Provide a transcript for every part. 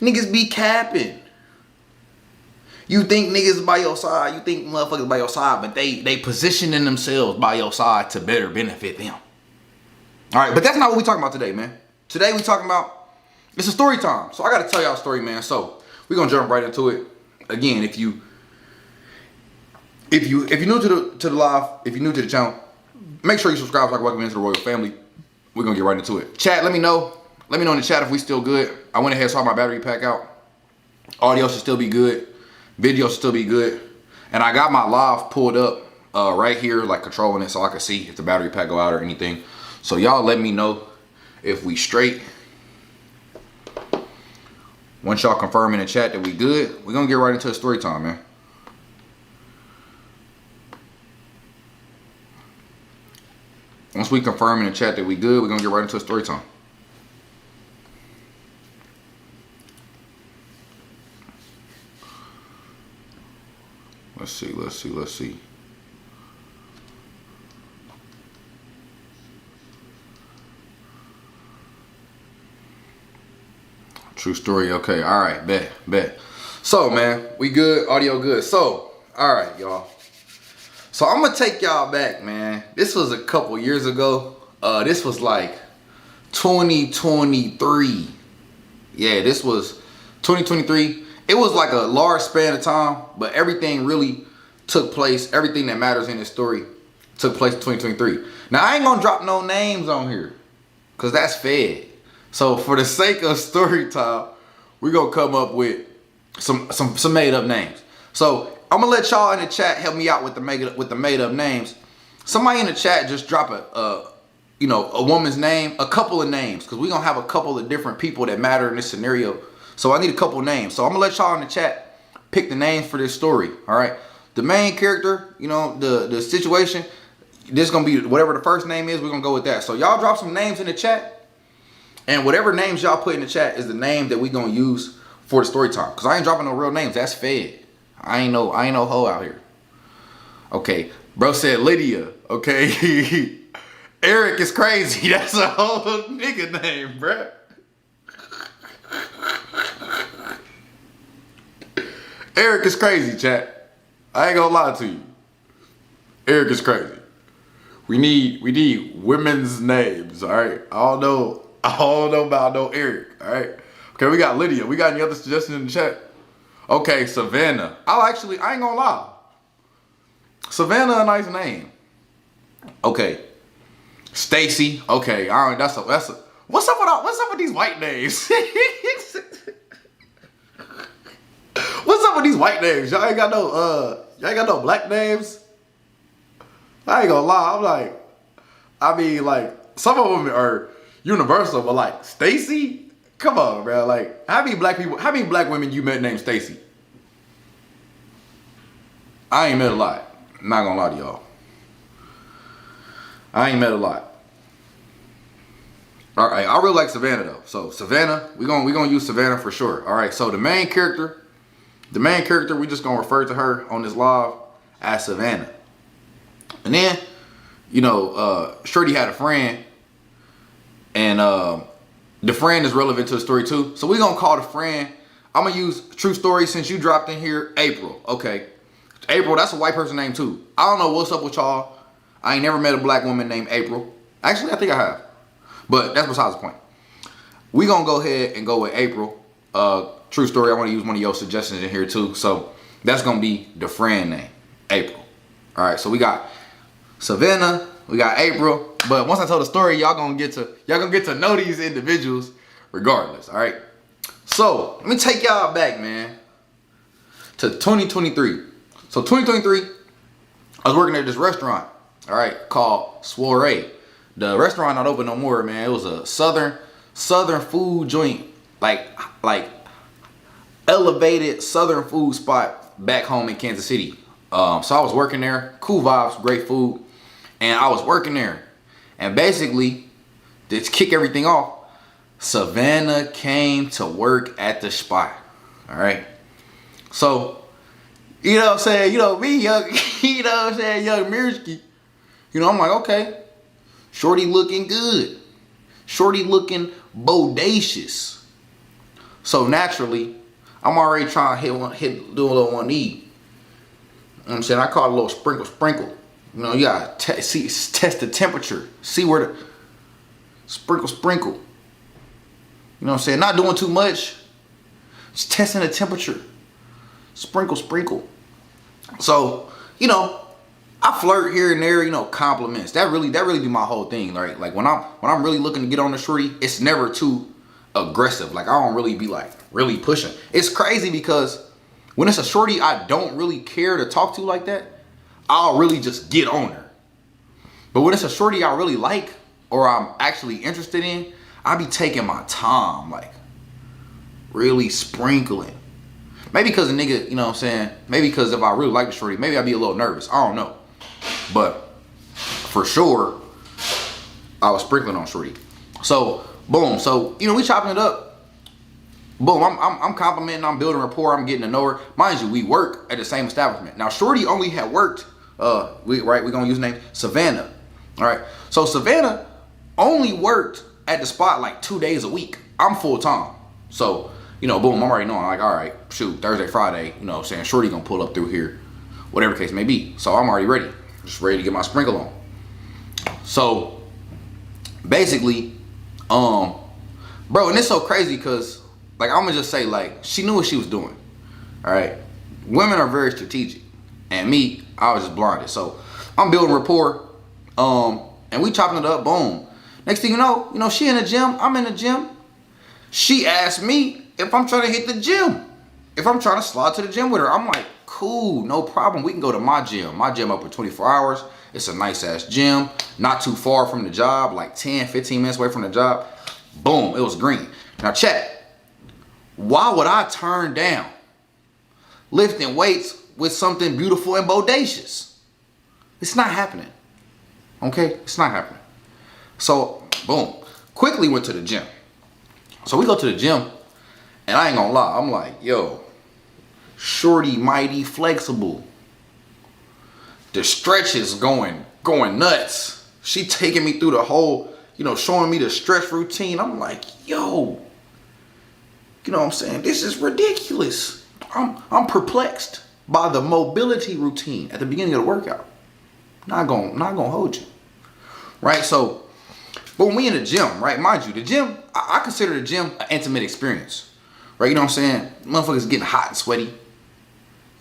Niggas be capping. You think niggas by your side, you think motherfuckers by your side, but they positioning themselves by your side to better benefit them. All right, but that's not what we talking about today, man. Today we talking about, it's a story time. So I gotta tell y'all a story, man. So we're gonna jump right into it. Again, if you new to the live, if you're new to the channel, make sure you subscribe so I can welcome you into the royal family. We're gonna get right into it. Chat, let me know. Let me know in the chat if we still good. I went ahead and saw my battery pack out. Audio should still be good. Video should still be good. And I got my live pulled up right here, like controlling it so I can see if the battery pack go out or anything. So y'all let me know if we straight. Once y'all confirm in the chat that we good, we're gonna get right into the story time, man. Once we confirm in the chat that we good, we're gonna get right into a story time. Let's see, let's see, let's see. True story, okay, all right, bet. So, man, we good, audio good. So, all right, y'all. So, I'm gonna take y'all back, man. This was a couple years ago. This was like 2023. Yeah, this was 2023. It was like a large span of time, but everything really took place. Everything that matters in this story took place in 2023. Now, I ain't gonna drop no names on here, because that's fed. So for the sake of story time, we're gonna come up with some made up names. So I'm gonna let y'all in the chat help me out with the made up names. Somebody in the chat just drop a woman's name, a couple of names, because we're gonna have a couple of different people that matter in this scenario. So I need a couple of names. So I'm gonna let y'all in the chat pick the names for this story. All right. The main character, the situation, this is gonna be whatever the first name is, we're gonna go with that. So y'all drop some names in the chat. And whatever names y'all put in the chat is the name that we gonna use for the story time. Cause I ain't dropping no real names. That's fed. I ain't no hoe out here. Okay, bro said Lydia. Okay, Eric is crazy. That's a whole nigga name, bro. Eric is crazy, chat. I ain't gonna lie to you. Eric is crazy. We need women's names. All right. I don't know about no Eric, all right? Okay, we got Lydia. We got any other suggestions in the chat? Okay, Savannah. I ain't gonna lie. Savannah, a nice name. Okay. Stacy. Okay, all right, that's a what's up with these white names? What's up with these white names? Y'all ain't got no black names? I ain't gonna lie. Some of them are universal, but like Stacy, come on, bro. Like, how many black women you met named Stacy? I ain't met a lot. I'm not gonna lie to y'all. I ain't met a lot. All right, I really like Savannah though. So Savannah, we gonna use Savannah for sure. All right, so the main character, we just gonna refer to her on this live as Savannah. And then, Shorty had a friend. And the friend is relevant to the story too. So we're gonna call the friend, I'm gonna use true story since you dropped in here, April. Okay. April, that's a white person name too. I don't know what's up with y'all. I ain't never met a black woman named April. Actually, I think I have. But that's besides the point. We gonna go ahead and go with April. True story, I wanna use one of your suggestions in here too. So that's gonna be the friend name, April. All right, so we got Savannah, we got April. But once I tell the story, y'all gonna get to know these individuals regardless, all right? So, let me take y'all back, man, to 2023. So, 2023, I was working at this restaurant, all right, called Soiree. The restaurant not open no more, man. It was a southern food joint, like elevated southern food spot back home in Kansas City. So I was working there, cool vibes, great food, and I was working there. And basically, to kick everything off, Savannah came to work at the spot. All right. So, you know what I'm saying? Me, young, young Mirsky. I'm like, okay. Shorty looking good. Shorty looking bodacious. So naturally, I'm already trying to do a little one knee. You know what I'm saying? I call it a little sprinkle. You know, you gotta test the temperature. See where the sprinkle. You know what I'm saying? Not doing too much. Just testing the temperature. Sprinkle. So, you know, I flirt here and there, you know, compliments. That really be my whole thing, right? Like when I'm really looking to get on the shorty, it's never too aggressive. Like I don't really be like really pushing. It's crazy because when it's a shorty I don't really care to talk to like that, I'll really just get on her. But when it's a shorty I really like or I'm actually interested in, I be taking my time, like really sprinkling. Maybe because a nigga, you know what I'm saying? Maybe because if I really like the shorty, maybe I'd be a little nervous. I don't know. But for sure, I was sprinkling on shorty. So, boom. So, you know, we chopping it up. Boom, I'm complimenting, I'm building rapport, I'm getting to know her. Mind you, we work at the same establishment. Now, shorty only had worked, we're gonna use the name Savannah. All right. So Savannah only worked at the spot like 2 days a week. I'm full time. So, you know, boom, I'm already knowing, like, all right, shoot, Thursday, Friday, you know what I'm saying, shorty gonna pull up through here, whatever the case may be. So I'm already ready, just ready to get my sprinkle on. So basically, bro, and it's so crazy because, like, I'm gonna just say, like, she knew what she was doing, all right? Women are very strategic, and me, I was just blinded. So I'm building rapport, and we chopping it up, boom. Next thing you know, she in the gym, I'm in the gym. She asked me if I'm trying to hit the gym, if I'm trying to slide to the gym with her. I'm like, cool, no problem. We can go to my gym. My gym open 24 hours. It's a nice ass gym, not too far from the job, like 10, 15 minutes away from the job. Boom, it was green. Now check, why would I turn down lifting weights with something beautiful and bodacious? It's not happening, okay? It's not happening. So, boom, quickly went to the gym. So we go to the gym, and I ain't gonna lie, I'm like, yo, shorty mighty flexible. The stretch is going nuts. She taking me through the whole, you know, showing me the stretch routine. I'm like, yo, you know what I'm saying? This is ridiculous. I'm perplexed by the mobility routine at the beginning of the workout. Not gonna hold you. Right? So, but when we in the gym, right? Mind you, the gym, I consider the gym an intimate experience. Right? You know what I'm saying? Motherfuckers getting hot and sweaty.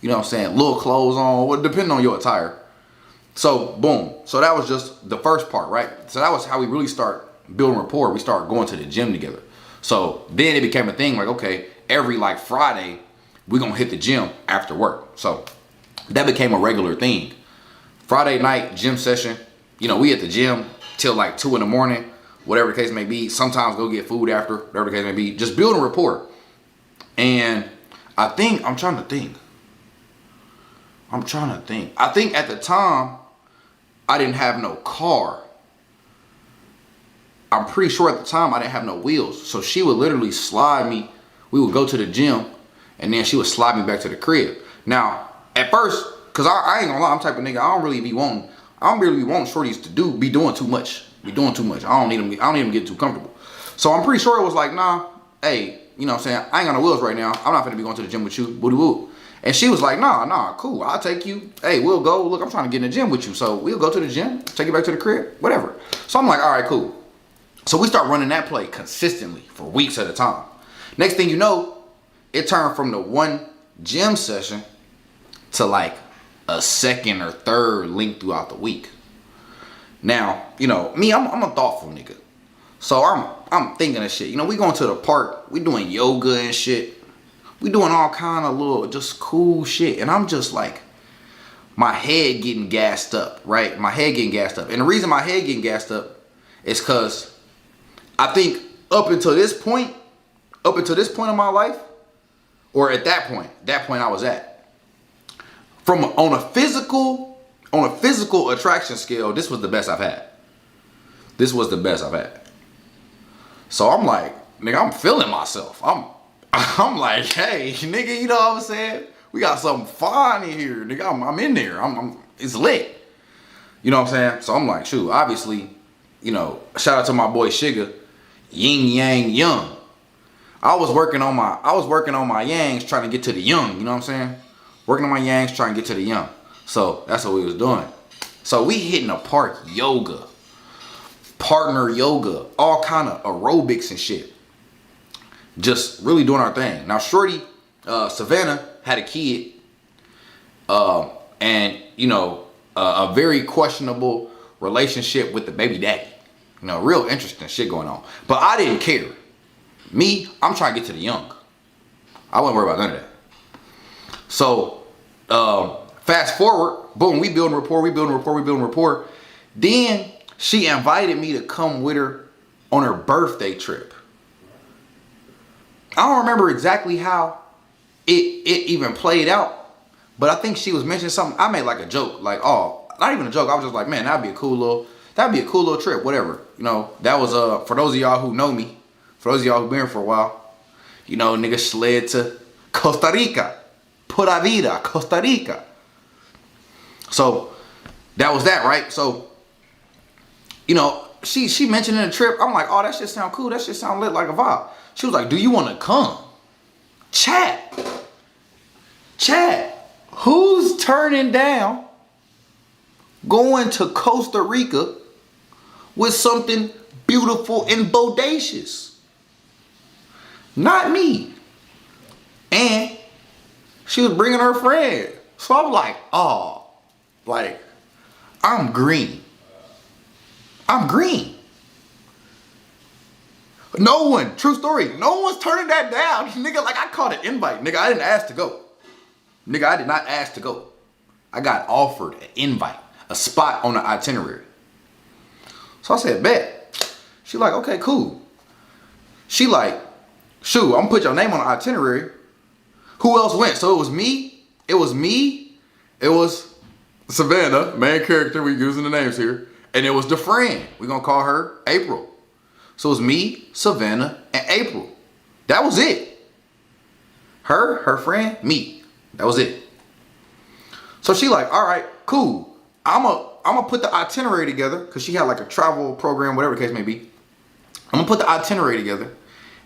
You know what I'm saying? Little clothes on, well, depending on your attire. So, boom. So that was just the first part, right? So that was how we really start building rapport. We start going to the gym together. So then it became a thing like, okay, every like Friday, we're going to hit the gym after work. So that became a regular thing. Friday night gym session, you know, we at the gym till like 2 in the morning, whatever the case may be. Sometimes go get food after, whatever the case may be. Just building rapport. And I think at the time, I didn't have no car. I'm pretty sure at the time I didn't have no wheels. So she would literally slide me. We would go to the gym and then she would slide me back to the crib. Now, at first, cause I ain't gonna lie, I'm the type of nigga, I don't really be wanting shorties to be doing too much. I don't need them getting too comfortable. So I'm pretty sure it was like, nah, hey, you know what I'm saying? I ain't got no wheels right now. I'm not gonna be going to the gym with you, booty woo. And she was like, nah, cool. I'll take you. Hey, we'll go. Look, I'm trying to get in the gym with you. So we'll go to the gym, take you back to the crib, whatever. So I'm like, all right, cool. So we start running that play consistently for weeks at a time. Next thing you know, it turned from the one gym session to like a second or third link throughout the week. Now, you know, me, I'm a thoughtful nigga. So I'm thinking of shit. You know, we going to the park, we doing yoga and shit. We doing all kind of little just cool shit. And I'm just like, my head getting gassed up, right? My head getting gassed up. And the reason my head getting gassed up is because I think up until this point in my life, or at that point I was at, on a physical attraction scale, this was the best I've had. So I'm like, nigga, I'm feeling myself. I'm like, hey, nigga, you know what I'm saying? We got something fine in here, nigga. I'm in there. It's lit. You know what I'm saying? So I'm like, shoot, obviously, you know, shout out to my boy Sugar, Yin Yang Young. I was working on my yangs trying to get to the young, you know what I'm saying? Working on my yangs trying to get to the young. So that's what we was doing. So we hitting the park yoga, partner yoga, all kind of aerobics and shit. Just really doing our thing. Now shorty, Savannah had a kid, and you know, a very questionable relationship with the baby daddy. You know, real interesting shit going on. But I didn't care. Me, I'm trying to get to the young. I wasn't worried about none of that. So, fast forward, boom, we building rapport. Then she invited me to come with her on her birthday trip. I don't remember exactly how it even played out, but I think she was mentioning something. I made like a joke, like, oh, not even a joke. I was just like, man, that'd be a cool little trip, whatever. You know, that was for those of y'all who know me, for those of y'all who've been here for a while, you know, nigga slid to Costa Rica, Pura Vida, Costa Rica. So that was that, right? So, you know, she mentioned in the trip, I'm like, oh, that shit sound cool. That shit sound lit like a vibe. She was like, do you want to come? Chat, who's turning down going to Costa Rica with something beautiful and bodacious? Not me. And she was bringing her friend. So I'm like, oh, like, I'm green. No one, true story, no one's turning that down. Nigga, like I caught an invite. Nigga, I didn't ask to go. Nigga, I did not ask to go. I got offered an invite, a spot on the itinerary. So I said, bet. She like, okay, cool. She like, shoot, I'm gonna put your name on the itinerary. Who else went? So it was me. It was Savannah, main character, we using the names here. And it was the friend. We're gonna call her April. So it was me, Savannah, and April. That was it. Her friend, me. That was it. So she like, all right, cool. I'm gonna put the itinerary together, because she had like a travel program, whatever the case may be. I'm gonna put the itinerary together,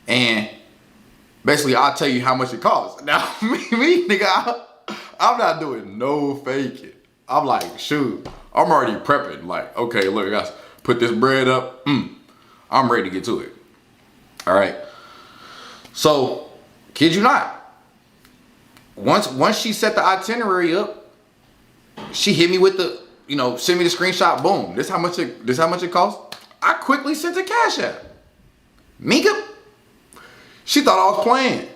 and basically I'll tell you how much it costs. Now, me, nigga, I'm not doing no faking. I'm like, shoot, I'm already prepping. Like, okay, look, guys, put this bread up. I'm ready to get to it. All right. So, kid you not. Once she set the itinerary up, she hit me with the, you know, send me the screenshot. Boom. This how much it costs. I quickly sent a Cash App. Mika, she thought I was playing.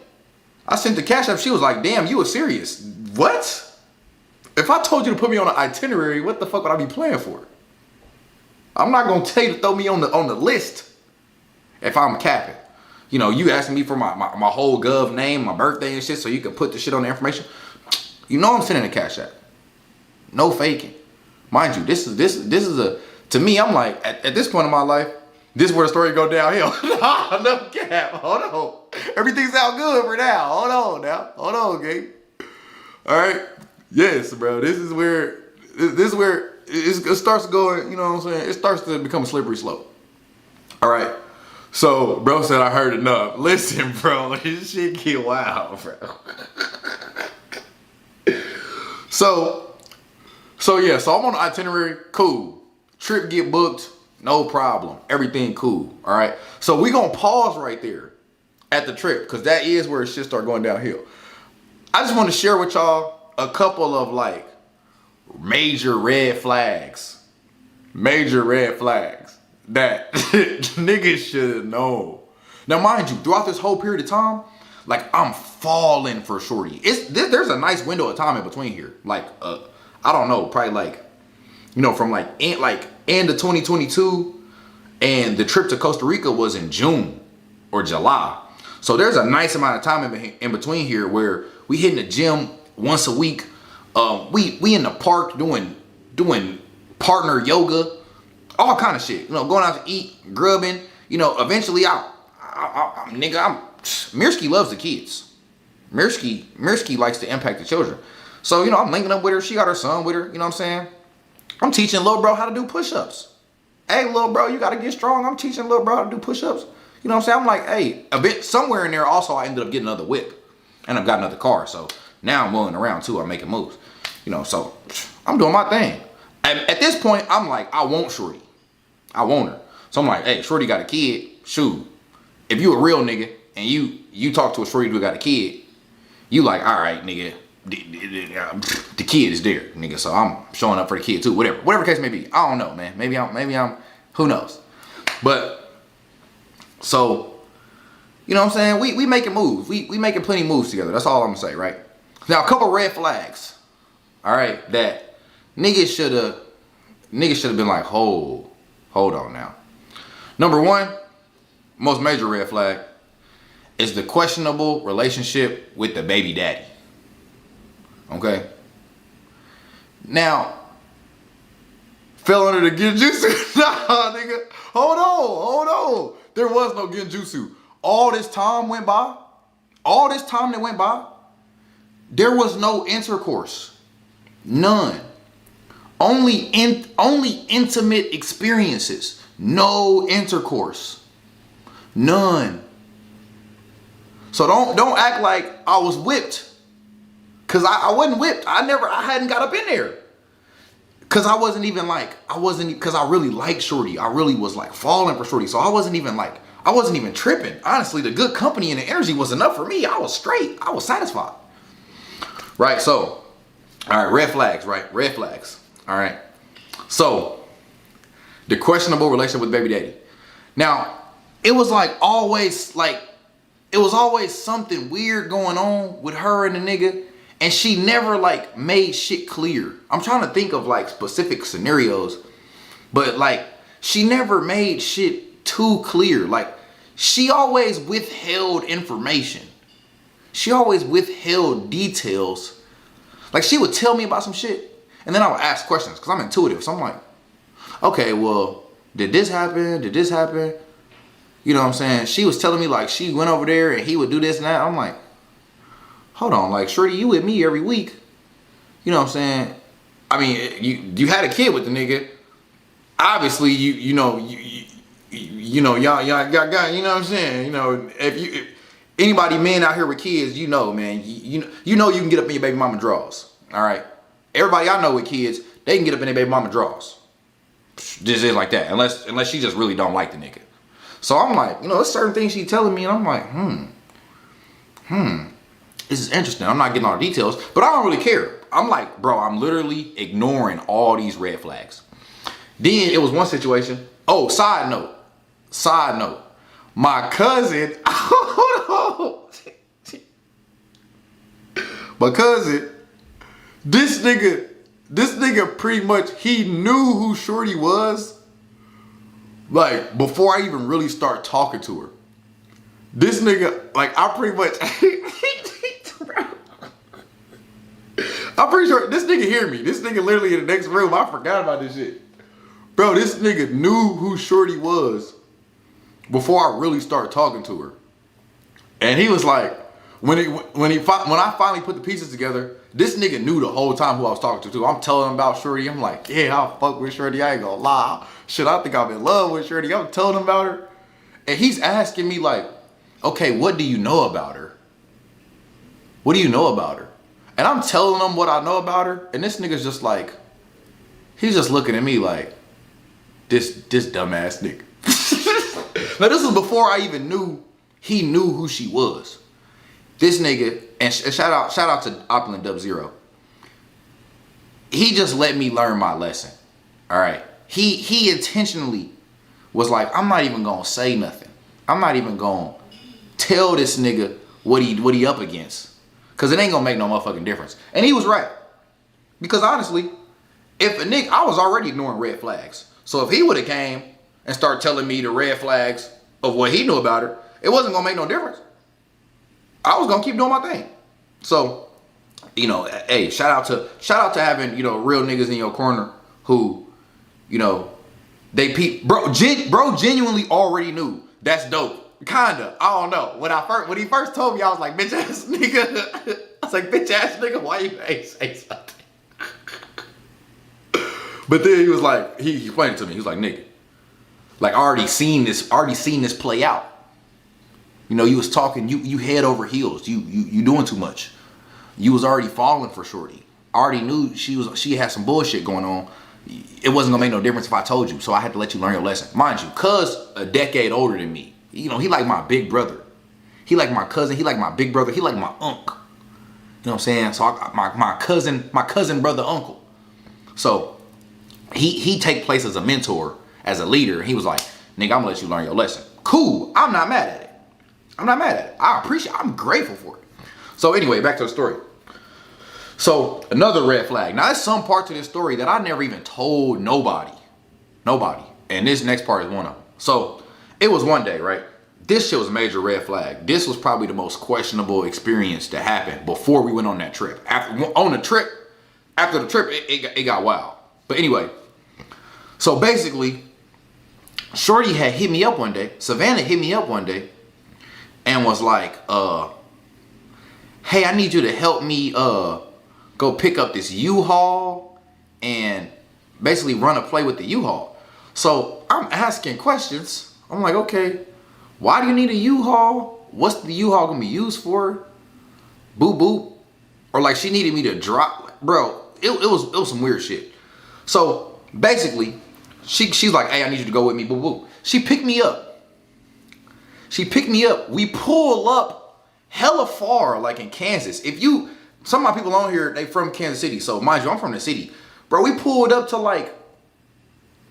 I sent the Cash App. She was like, damn, you were serious. What? If I told you to put me on an itinerary, what the fuck would I be playing for? I'm not gonna tell you to throw me on the list if I'm capping. You know, you asking me for my whole gov name, my birthday and shit, so you can put the shit on the information. You know I'm sending a Cash App. No faking. Mind you, this is a, to me, I'm like, at this point in my life, this is where the story go downhill. No cap. Hold on. Everything sounds good for now. Hold on, Gabe. All right. Yes, bro. This is where it starts going, you know what I'm saying? It starts to become a slippery slope. All right. So, bro said I heard enough. Listen, bro, this shit get wild, bro. So I'm on the itinerary. Cool. Trip get booked. No problem. Everything cool. All right. So we gonna pause right there at the trip, because that is where shit start going downhill. I just want to share with y'all a couple of like major red flags that niggas should know. Now, mind you, throughout this whole period of time, like I'm falling for shorty. There's a nice window of time in between here. Like I don't know, probably like, you know, from like end of 2022, and the trip to Costa Rica was in June or July. So there's a nice amount of time in between here where we hitting the gym once a week. We in the park doing partner yoga, all kind of shit. You know, going out to eat, grubbing. You know, eventually Mirsky loves the kids. Mirsky likes to impact the children. So, you know, I'm linking up with her. She got her son with her. You know what I'm saying? I'm teaching little bro how to do push-ups. Hey, little bro, you got to get strong. I'm teaching little bro how to do push-ups. You know what I'm saying? I'm like, hey, a bit somewhere in there also I ended up getting another whip. And I've got another car. So now I'm willing around too. I'm making moves. You know, so I'm doing my thing. At this point, I'm like, I want Shorty. I want her. So I'm like, hey, Shorty got a kid. Shoot. If you a real nigga and you talk to a Shorty who got a kid, you like, all right, nigga, the kid is there, nigga. So I'm showing up for the kid too. Whatever case may be. I don't know, man. Maybe I'm, who knows? But so, you know what I'm saying? We making moves. We making plenty of moves together. That's all I'm gonna say, right? Now, a couple red flags. All right, that niggas should have been like, hold on now. Number one, most major red flag is the questionable relationship with the baby daddy. Okay. Now, fell under the genjutsu. Nah, nigga. Hold on. There was no genjutsu. All this time that went by, there was no intercourse. None. Only intimate experiences. No intercourse. None. So don't act like I was whipped. Cause I wasn't whipped. I hadn't got up in there. Cause cause I really liked Shorty. I really was like falling for Shorty. So I wasn't even tripping. Honestly, the good company and the energy was enough for me. I was straight. I was satisfied. Right, so, all right, red flags, right? Red flags, all right? So, the questionable relationship with baby daddy. Now, it was always something weird going on with her and the nigga, and she never made shit clear. I'm trying to think of specific scenarios, but she never made shit too clear. She always withheld information. She always withheld details. She would tell me about some shit, and then I would ask questions because I'm intuitive. So I'm like, okay, well, did this happen? Did this happen? You know what I'm saying? She was telling me she went over there and he would do this and that. I'm like, hold on, Shorty, you with me every week. You know what I'm saying? I mean, you had a kid with the nigga. Obviously, you know, y'all got, you know what I'm saying? You know, if anybody, men out here with kids, you know, man, you know you can get up in your baby mama drawers. All right. Everybody I know with kids, they can get up in their baby mama drawers. Just is like that. Unless she just really don't like the nigga. So I'm like, you know, there's certain things she's telling me, and I'm like, this is interesting. I'm not getting all the details, but I don't really care. I'm like, bro, I'm literally ignoring all these red flags. Then it was one situation. Oh, side note. My cousin, this nigga pretty much, he knew who Shorty was, before I even really start talking to her. This nigga, I pretty much, I'm pretty sure this nigga hear me. This nigga literally in the next room. I forgot about this shit. Bro, this nigga knew who Shorty was before I really started talking to her. And he was like, when I finally put the pieces together, this nigga knew the whole time who I was talking to. I'm telling him about Shorty. I'm like, yeah, I'll fuck with Shorty. I ain't gonna lie. Shit, I think I'm in love with Shorty. I'm telling him about her. And he's asking me okay, what do you know about her? What do you know about her? And I'm telling him what I know about her. And this nigga's just he's just looking at me this dumbass nigga. Now this was before I even knew he knew who she was. This nigga, and shout out to Opulent Dub Zero. He just let me learn my lesson. All right. He intentionally was I'm not even gonna say nothing. I'm not even gonna tell this nigga what he up against. Cause it ain't gonna make no motherfucking difference. And he was right. Because honestly, if a nigga, I was already ignoring red flags. So if he would have came and started telling me the red flags of what he knew about her, it wasn't gonna make no difference. I was gonna keep doing my thing. So, you know, hey, shout out to having, you know, real niggas in your corner who, you know, bro genuinely already knew. That's dope. Kinda. I don't know. When he first told me, I was like, bitch ass nigga. I was like, bitch ass nigga, why you ain't say something? But then he explained it to me. He was like, nigga, I already seen this play out. You know, you was talking, you head over heels. You doing too much. You was already falling for shorty. I already knew she had some bullshit going on. It wasn't gonna make no difference if I told you. So I had to let you learn your lesson. Mind you, cuz a decade older than me. You know, he like my big brother. He like my cousin. He like my big brother. He like my uncle. You know what I'm saying? So my cousin brother uncle. So he take place as a mentor, as a leader. He was like, nigga, I'm gonna let you learn your lesson. Cool. I'm not mad at it. I'm not mad at it. I'm grateful for it. So anyway, back to the story. So another red flag. Now there's some parts of this story that I never even told nobody. Nobody. And this next part is one of them. So it was one day, right? This shit was a major red flag. This was probably the most questionable experience that happened before we went on that trip. After the trip, it got wild. But anyway, so basically, Shorty had hit me up one day. Savannah hit me up one day and was like, hey, I need you to help me go pick up this U-Haul and basically run a play with the U-Haul. So I'm asking questions. I'm like, okay, why do you need a U-Haul? What's the U-Haul gonna be used for? Boop boop. Or like she needed me to drop, bro. It was some weird shit. So basically, she's like, hey, I need you to go with me, boop boop. She picked me up. We pull up hella far, like in Kansas. Some of my people on here, they from Kansas City. So mind you, I'm from the city. Bro, we pulled up to like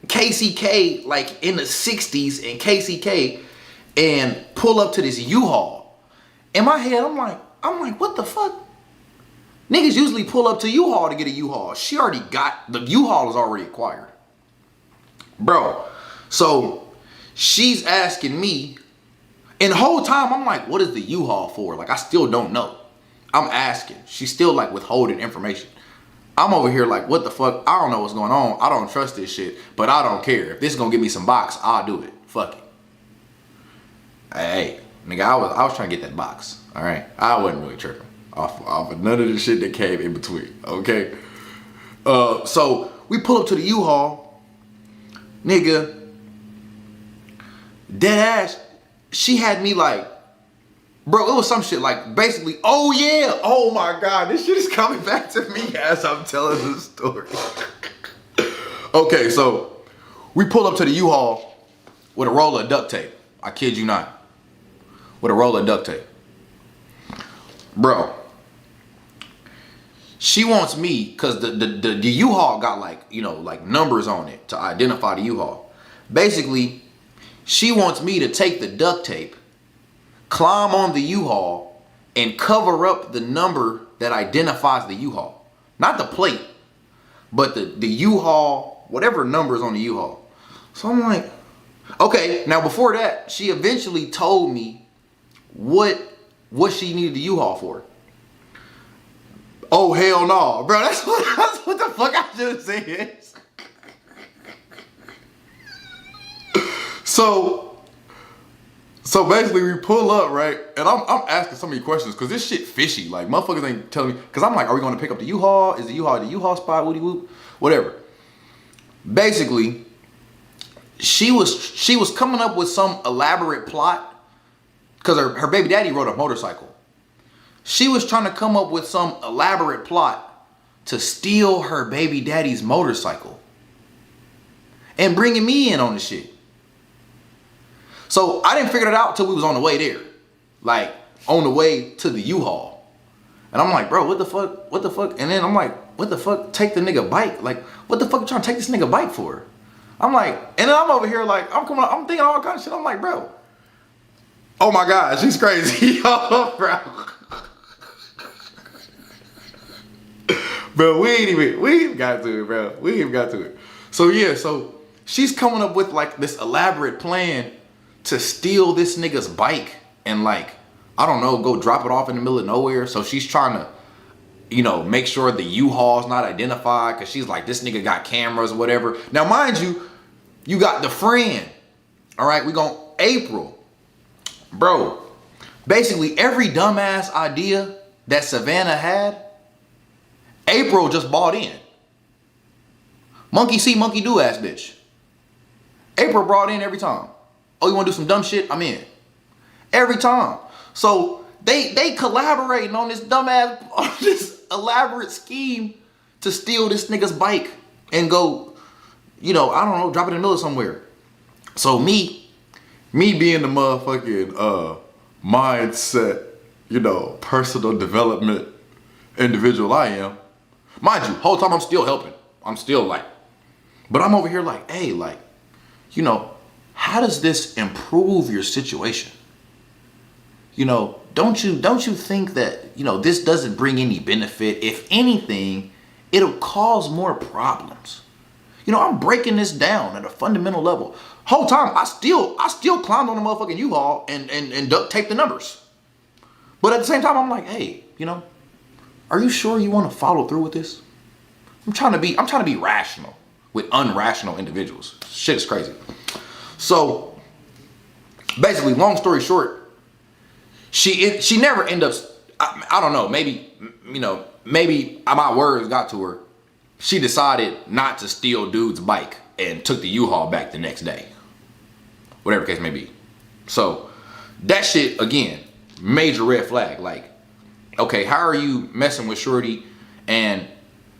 KCK, like in the 60s in KCK, and pull up to this U-Haul. In my head, I'm like, what the fuck? Niggas usually pull up to U-Haul to get a U-Haul. She already got, the U-Haul is already acquired. Bro, so she's asking me, and the whole time I'm like, what is the U-Haul for? Like, I still don't know. I'm asking. She's still like withholding information. I'm over here like, what the fuck? I don't know what's going on. I don't trust this shit, but I don't care. If this is gonna give me some box, I'll do it. Fuck it. Hey, nigga, I was trying to get that box. All right, I wasn't really tripping off of none of the shit that came in between. Okay, so we pull up to the U-Haul, nigga. Dead ass. She had me like, bro, it was some shit like basically, oh yeah, oh my God, this shit is coming back to me as I'm telling the story. Okay, so we pull up to the U-Haul with a roll of duct tape. I kid you not. With a roll of duct tape. Bro, she wants me, because the U-Haul got like, you know, like numbers on it to identify the U-Haul. Basically, she wants me to take the duct tape, climb on the U-Haul, and cover up the number that identifies the U-Haul. Not the plate, but the U-Haul, whatever number is on the U-Haul. So I'm like, okay, now before that, she eventually told me what she needed the U-Haul for. Oh, hell no. Bro, that's what the fuck I should have said. So basically we pull up, right? And I'm asking so many questions because this shit fishy. Like, motherfuckers ain't telling me. Because I'm like, are we going to pick up the U-Haul? Is the U-Haul at the U-Haul spot? Woody whoop? Whatever. Basically, she was coming up with some elaborate plot because her baby daddy rode a motorcycle. She was trying to come up with some elaborate plot to steal her baby daddy's motorcycle and bringing me in on the shit. So I didn't figure it out till we was on the way there. Like, on the way to the U-Haul. And I'm like, bro, what the fuck? What the fuck? And then I'm like, what the fuck? Take the nigga bike? Like, what the fuck you trying to take this nigga bike for? I'm like, and then I'm over here like, I'm thinking all kinds of shit. I'm like, bro, oh my God, she's crazy. Oh, bro. Bro, we ain't even got to it, bro. We ain't even got to it. So yeah, so she's coming up with like this elaborate plan to steal this nigga's bike and like, I don't know, go drop it off in the middle of nowhere. So she's trying to, you know, make sure the U-Haul's not identified because she's like, this nigga got cameras or whatever. Now, mind you, you got the friend. All right, we gon' April. Bro, basically every dumbass idea that Savannah had, April just bought in. Monkey see, monkey do ass bitch. April brought in every time. Oh, you wanna do some dumb shit? I'm in. Every time. So they collaborating on this dumbass, on this elaborate scheme to steal this nigga's bike and go, I don't know, drop it in the middle of somewhere. So me being the motherfucking mindset, personal development individual I am. Mind you, whole time I'm still helping. I'm still like, but I'm over here like, hey, like, how does this improve your situation? Don't you think that, this doesn't bring any benefit? If anything, it'll cause more problems. I'm breaking this down at a fundamental level. Whole time, I still climbed on the motherfucking U-Haul and duct taped the numbers. But at the same time, I'm like, hey, are you sure you want to follow through with this? I'm trying to be rational with unrational individuals. Shit is crazy. So basically, long story short, she never ended up, I don't know, maybe my words got to her. She decided not to steal dude's bike and took the U-Haul back the next day. Whatever the case may be. So that shit, again, major red flag. Like, okay, how are you messing with shorty and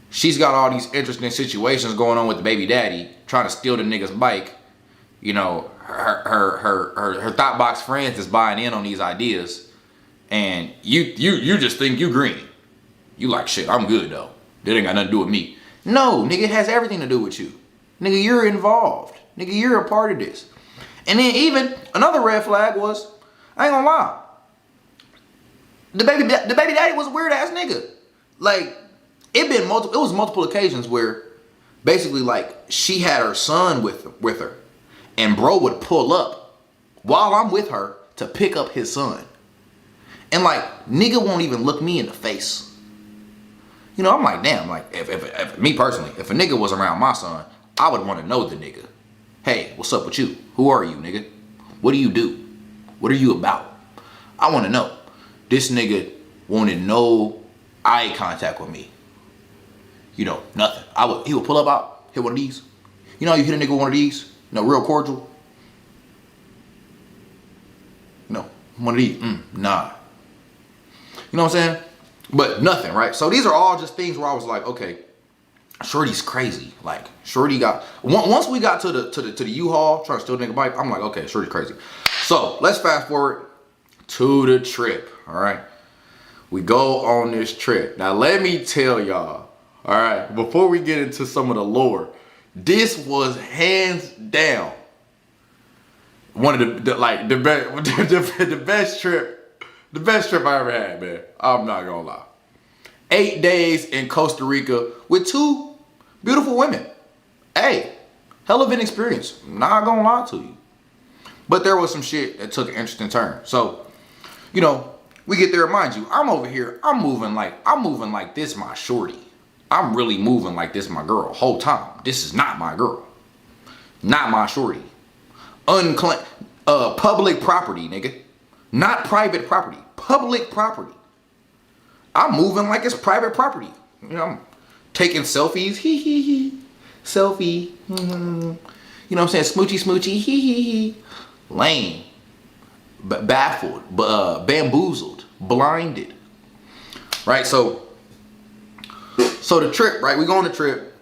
she's got all these interesting situations going on with the baby daddy trying to steal the nigga's bike? Her thought box friends is buying in on these ideas, and you just think you green. You like, shit, I'm good though. That ain't got nothing to do with me. No, nigga, it has everything to do with you. Nigga, you're involved. Nigga, you're a part of this. And then even another red flag was, I ain't gonna lie, the baby daddy was a weird ass nigga. Like, it was multiple occasions where basically like she had her son with her, and bro would pull up while I'm with her to pick up his son. And like, nigga won't even look me in the face. I'm like, damn, like if me personally, if a nigga was around my son, I would want to know the nigga. Hey, what's up with you? Who are you, nigga? What do you do? What are you about? I want to know. This nigga wanted no eye contact with me. Nothing. He would pull up out, hit one of these. You hit a nigga with one of these? Real cordial. No, one of these. Nah. You know what I'm saying? But nothing, right? So these are all just things where I was like, okay, shorty's crazy. Like, shorty got, once we got to the U-Haul trying to steal the nigga bike, I'm like, okay, shorty's crazy. So let's fast forward to the trip. All right, we go on this trip. Now let me tell y'all, all right, before we get into some of the lore, this was hands down one of the best trip I ever had, man. I'm not gonna lie. 8 days in Costa Rica with 2 beautiful women. Hey, hell of an experience. Not gonna lie to you. But there was some shit that took an interesting turn. So, we get there, mind you, I'm over here, I'm moving like this my shorty. I'm really moving like this my girl. Whole time, this is not my girl. Not my shorty. Public property, nigga. Not private property. Public property. I'm moving like it's private property. I'm taking selfies. Hee hee hee. Selfie. You know what I'm saying? Smoochy smoochy. Hee hee hee. Lame. Baffled. Bamboozled. Blinded. Right? So the trip, right? We go on the trip.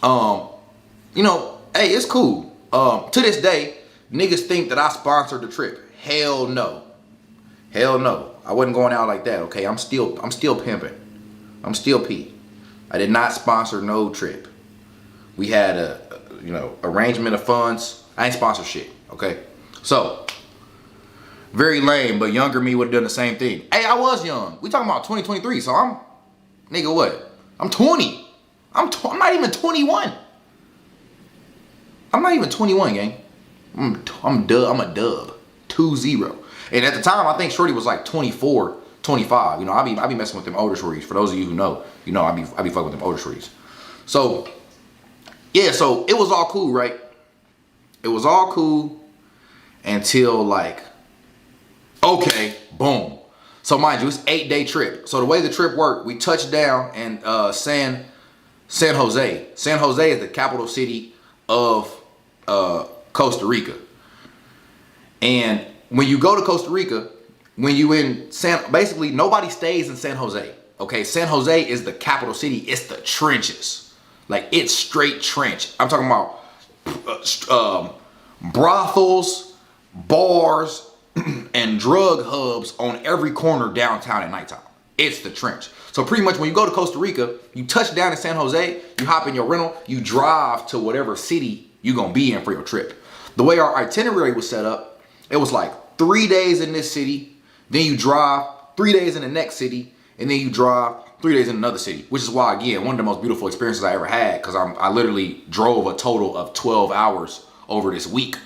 Hey, it's cool. To this day, niggas think that I sponsored the trip. Hell no. Hell no. I wasn't going out like that, okay? I'm still pimping. I'm still P. I did not sponsor no trip. We had a arrangement of funds. I ain't sponsor shit, okay? So, very lame, but younger me would have done the same thing. Hey, I was young. We talking about 2023, so I'm, nigga, what? I'm 20. I'm not even 21. I'm not even 21, gang. I'm a dub. 2-0. And at the time, I think shorty was like 24, 25. I be messing with them older shorties. For those of you who know, I be fucking with them older shorties. So, yeah, so it was all cool, right? It was all cool until like, okay, boom. So mind you, it's 8-day trip. So the way the trip worked, we touched down in San Jose. San Jose is the capital city of Costa Rica. And when you go to Costa Rica, when you in basically nobody stays in San Jose. Okay, San Jose is the capital city. It's the trenches. Like, it's straight trench. I'm talking about brothels, bars, and drug hubs on every corner downtown at nighttime. It's the trench. So pretty much when you go to Costa Rica, you touch down in San Jose, you hop in your rental, you drive to whatever city you're gonna be in for your trip. The way our itinerary was set up, it was like 3 days in this city, then you drive 3 days in the next city, and then you drive 3 days in another city, which is why, again, one of the most beautiful experiences I ever had, because I literally drove a total of 12 hours over this week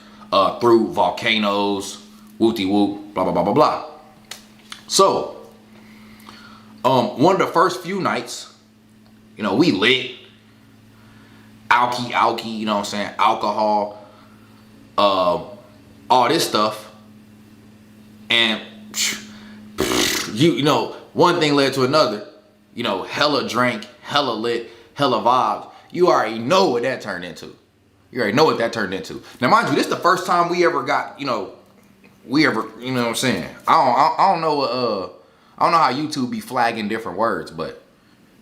through volcanoes, whoop-de-whoop, blah, blah, blah, blah, blah. So, one of the first few nights, you know, we lit, alky, you know what I'm saying, alcohol, all this stuff, and you know, one thing led to another. You know, hella drank, hella lit, hella vibes. You already know what that turned into. Now, mind you, this is the first time we ever got, you know, you know what I'm saying? I don't know how YouTube be flagging different words, but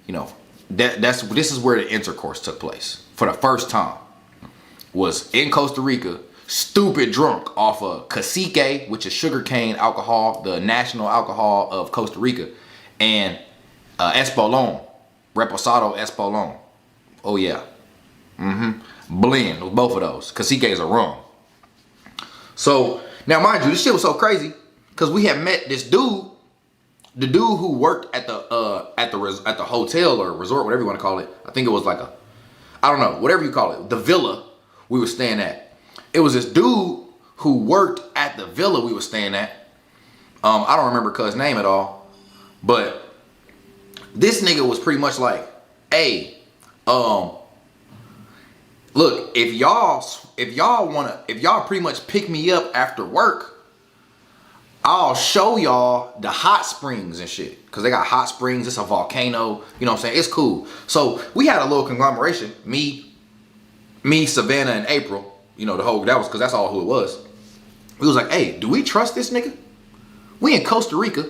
you know, this is where the intercourse took place for the first time. Was in Costa Rica, stupid drunk off of cacique, which is sugarcane alcohol, the national alcohol of Costa Rica, and Espolón, Reposado Espolón. Oh yeah. Blend with both of those. Caciques are rum. So now, mind you, this shit was so crazy because we had met this dude, the dude who worked at the hotel or resort, whatever you want to call it. I think it was like I don't know, whatever you call it, the villa we were staying at. It was this dude who worked at the villa we were staying at. I don't remember cuz name at all, but this nigga was pretty much like, hey, look, if y'all pretty much pick me up after work, I'll show y'all the hot springs and shit. Cause they got hot springs, it's a volcano, you know what I'm saying? It's cool. So we had a little conglomeration, me, Savannah, and April, you know, cause that's all who it was. We was like, hey, do we trust this nigga? We in Costa Rica,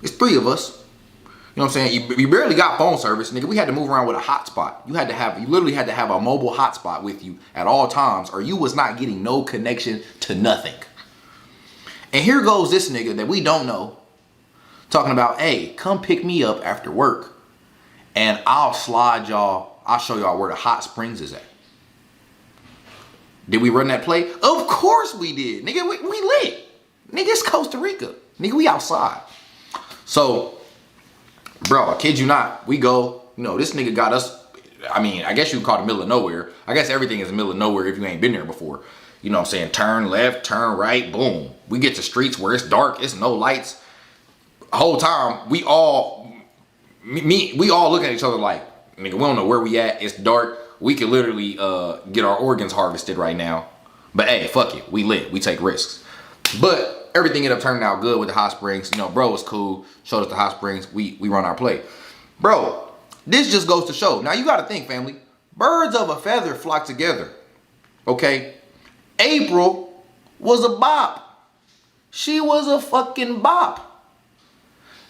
it's 3 of us. You know what I'm saying? You barely got phone service, nigga. We had to move around with a hotspot. You literally had to have a mobile hotspot with you at all times, or you was not getting no connection to nothing. And here goes this nigga that we don't know, talking about, hey, come pick me up after work, and I'll show y'all where the hot springs is at. Did we run that play? Of course we did, nigga. We lit. Nigga, it's Costa Rica. Nigga, we outside. So, bro, I kid you not, we go, you know, this nigga got us, I mean, I guess you would call it the middle of nowhere. I guess everything is the middle of nowhere if you ain't been there before. You know what I'm saying? Turn left, turn right, boom. We get to streets where it's dark, it's no lights. The whole time, we all looking at each other like, nigga, we don't know where we at, it's dark. We could literally get our organs harvested right now. But hey, fuck it, we lit, we take risks. But everything ended up turning out good with the hot springs. You know, bro was cool, showed us the hot springs, we run our play. Bro, this just goes to show. Now you gotta think, family, birds of a feather flock together, okay? April was a bop. She was a fucking bop.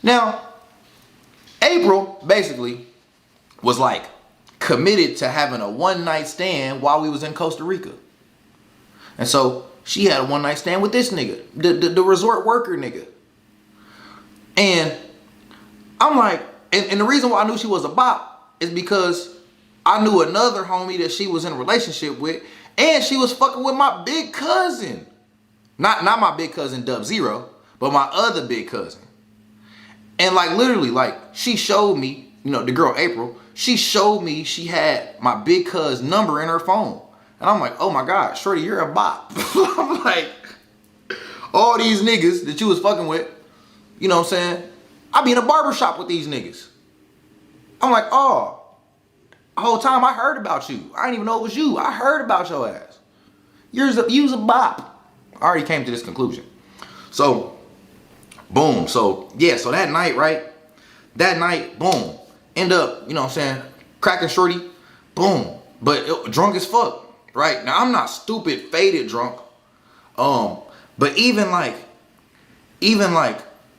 Now, April basically was like committed to having a one-night stand while we was in Costa Rica. And so she had a one-night stand with this nigga, the resort worker nigga. And I'm like, and the reason why I knew she was a bop is because I knew another homie that she was in a relationship with, and she was fucking with my big cousin. Not my big cousin Dub Zero, but my other big cousin. And like literally, like she showed me, you know, the girl April, she showed me she had my big cuz number in her phone. And I'm like, oh my God, shorty, you're a bop. I'm like, all these niggas that you was fucking with, you know what I'm saying? I be in a barbershop with these niggas. I'm like, oh, the whole time I heard about you. I didn't even know it was you. I heard about your ass. You's a bop. I already came to this conclusion. So, boom. So, yeah, so that night, right? That night, boom. End up, you know what I'm saying, cracking shorty, boom. But drunk as fuck, right? Now, I'm not stupid, faded drunk. But even like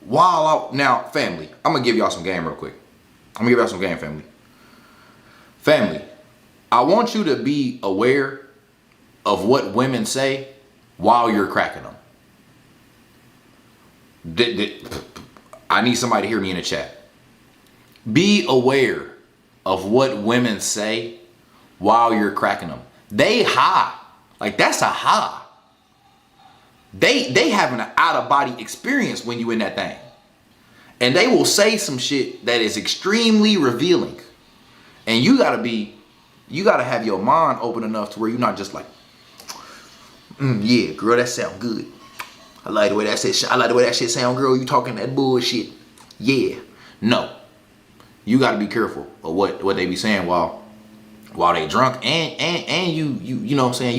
while out now, family, I'm gonna give y'all some game real quick. I'm gonna give y'all some game, family. Family, I want you to be aware of what women say while you're cracking them. I need somebody to hear me in the chat. Be aware of what women say while you're cracking them. They high. Like, that's a high. They having an out-of-body experience when you in that thing. And they will say some shit that is extremely revealing. And you gotta have your mind open enough to where you're not just like, yeah, girl, that sound good. I like the way that shit sound, girl. You talking that bullshit. Yeah. No. You gotta be careful of what they be saying while they drunk, and you know what I'm saying,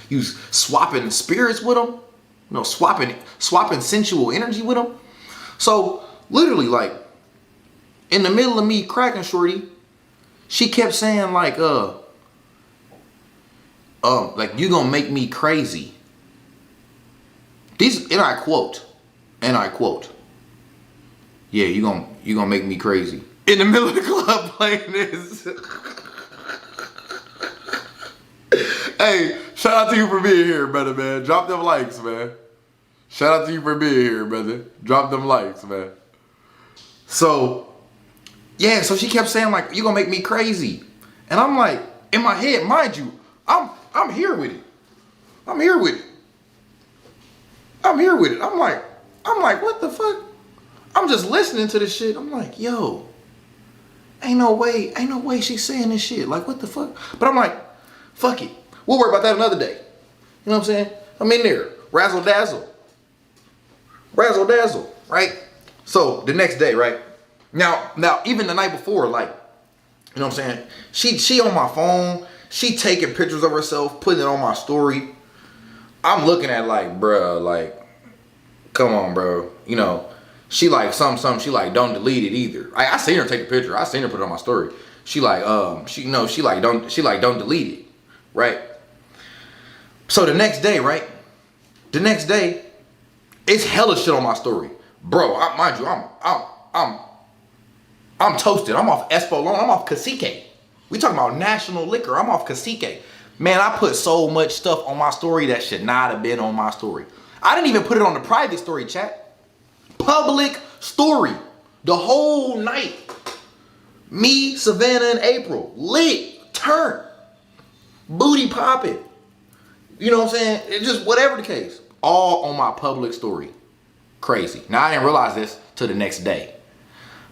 you swapping spirits with them, you know, swapping sensual energy with them. So literally, like, in the middle of me cracking shorty, she kept saying like you gonna make me crazy. And I quote, yeah, you gonna make me crazy. In the middle of the club playing this. Hey, shout out to you for being here, brother, man. Drop them likes, man. Shout out to you for being here, brother. Drop them likes, man. So, yeah, so she kept saying like, you gonna make me crazy. And I'm like, in my head, mind you, I'm here with it. I'm here with it. I'm like, what the fuck? I'm just listening to this shit. I'm like, yo, ain't no way she's saying this shit. Like, what the fuck? But I'm like, fuck it. We'll worry about that another day. You know what I'm saying? I'm in there. Razzle dazzle, right? So the next day, right? Now, even the night before, like, you know what I'm saying? She on my phone. She taking pictures of herself, putting it on my story. I'm looking at like, bruh, like, come on, bro. You know, she like something. She like, don't delete it either. I seen her take a picture. I seen her put it on my story. She like, don't delete it, right? So the next day, right? The next day, it's hella shit on my story, bro. Mind you, I'm toasted. I'm off Espolon. I'm off Cacique. We talking about national liquor. I'm off Cacique. Man, I put so much stuff on my story that should not have been on my story. I didn't even put it on the private story, chat. Public story. The whole night. Me, Savannah, and April. Lit. Turn. Booty popping. You know what I'm saying? It's just whatever the case. All on my public story. Crazy. Now, I didn't realize this till the next day.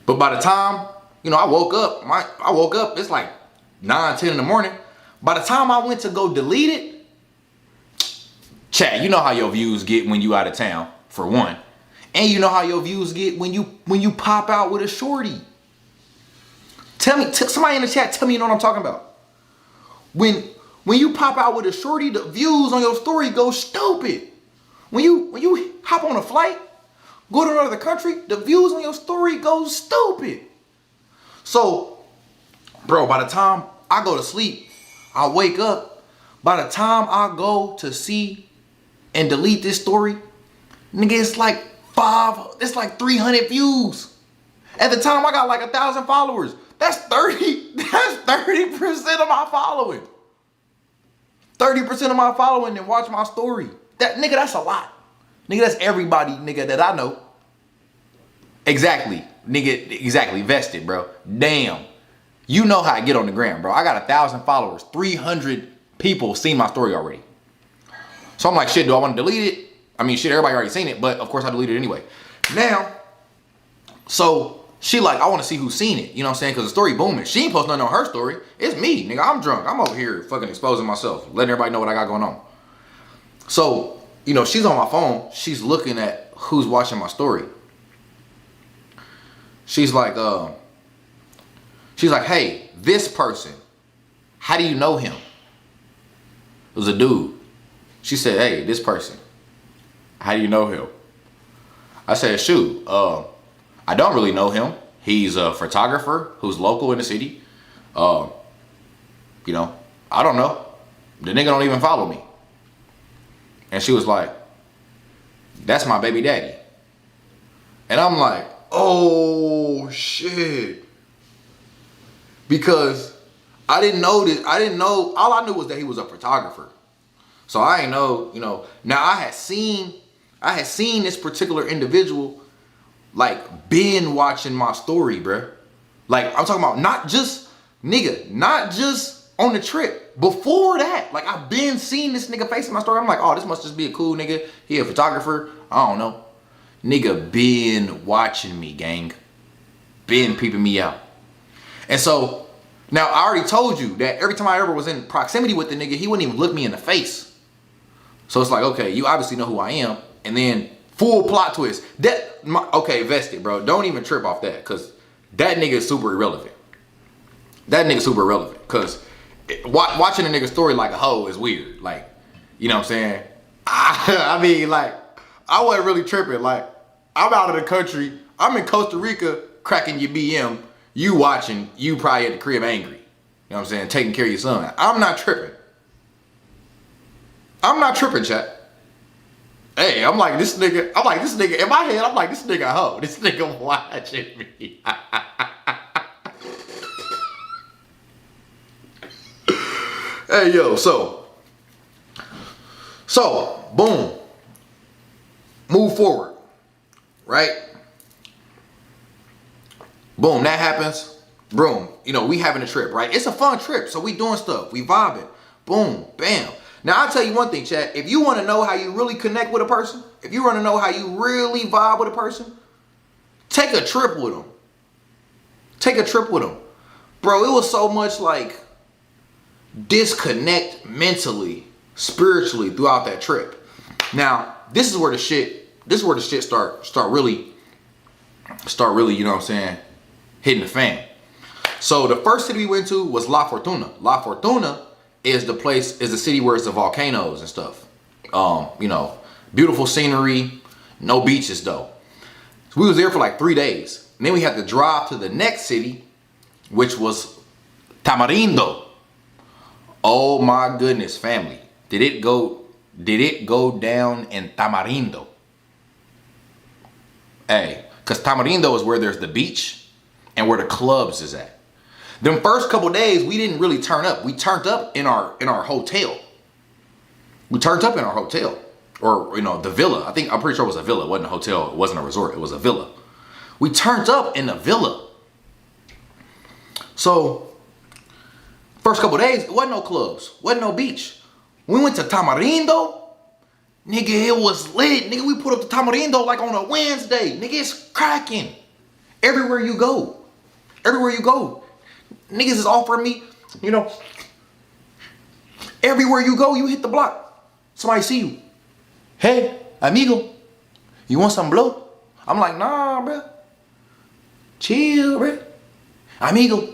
But by the time, you know, I woke up, it's like 9, 10 in the morning. By the time I went to go delete it, chat, you know how your views get when you out of town, for one. And you know how your views get when you pop out with a shorty. Somebody in the chat, tell me you know what I'm talking about. When you pop out with a shorty, the views on your story go stupid. When you hop on a flight, go to another country, the views on your story go stupid. So, bro, by the time I go to sleep, I wake up, by the time I go to see and delete this story, nigga, it's like 300 views. At the time, I got like 1,000 followers. That's 30% of my following. 30% of my following and watch my story. Nigga, that's a lot. Nigga, that's everybody, nigga, that I know. Exactly. Nigga, exactly. Vested, bro. Damn. You know how I get on the gram, bro. I got 1,000 followers. 300 people seen my story already. So I'm like, shit, do I want to delete it? I mean, shit, everybody already seen it, but of course I deleted it anyway. Now, so she like, I want to see who's seen it. You know what I'm saying? Because the story booming. She ain't posting nothing on her story. It's me, nigga. I'm drunk. I'm over here fucking exposing myself, letting everybody know what I got going on. So, you know, she's on my phone. She's looking at who's watching my story. She's like, hey, this person, how do you know him? It was a dude. She said, hey, this person, how do you know him? I said, shoot, I don't really know him. He's a photographer who's local in the city. You know, I don't know. The nigga don't even follow me. And she was like, That's my baby daddy. And I'm like, oh shit. Because I didn't know this. I didn't know. All I knew was that he was a photographer. So I ain't know, now I had seen this particular individual like been watching my story, bruh. Like I'm talking about not just on the trip. Before that, like I've been seeing this nigga face in my story. I'm like, oh, this must just be a cool nigga. He a photographer. I don't know. Nigga been watching me, gang. Been peeping me out. And so now I already told you that every time I ever was in proximity with the nigga, he wouldn't even look me in the face. So it's like, okay, you obviously know who I am. And then full plot twist. Okay, vested, bro. Don't even trip off that. Because that nigga is super irrelevant. Because watching a nigga story like a hoe is weird. Like, you know what I'm saying? I mean, like, I wasn't really tripping. Like, I'm out of the country. I'm in Costa Rica cracking your BM. You watching. You probably at the crib angry. You know what I'm saying? Taking care of your son. I'm not tripping. Chat. Hey, I'm like this nigga, in my head, I'm like, this nigga a hoe. This nigga watching me. Hey, yo, so, boom. Move forward, right? Boom, that happens. Boom, we having a trip, right? It's a fun trip, so we doing stuff. We vibing. Boom, bam. Now, I'll tell you one thing, chat. If you want to know how you really connect with a person, if you want to know how you really vibe with a person, take a trip with them. Bro, it was so much like disconnect mentally, spiritually throughout that trip. Now, this is where the shit start really, you know what I'm saying, hitting the fan. So the first city we went to was La Fortuna. La Fortuna is the city where it's the volcanoes and stuff. Beautiful scenery, no beaches though. So we was there for like 3 days. And then we had to drive to the next city, which was Tamarindo. Oh my goodness, family. Did it go down in Tamarindo? Hey, because Tamarindo is where there's the beach and where the clubs is at. Them first couple days, we didn't really turn up. We turned up in our hotel. Or, the villa. I'm pretty sure it was a villa. It wasn't a hotel. It wasn't a resort. It was a villa. We turned up in the villa. So, first couple days, it wasn't no clubs. Wasn't no beach. We went to Tamarindo. Nigga, it was lit. Nigga, we put up to Tamarindo like on a Wednesday. Nigga, it's cracking. Everywhere you go. Niggas is offering me, everywhere you go, you hit the block. Somebody see you. Hey, amigo, you want some blow? I'm like, nah, bro. Chill, bro. Amigo,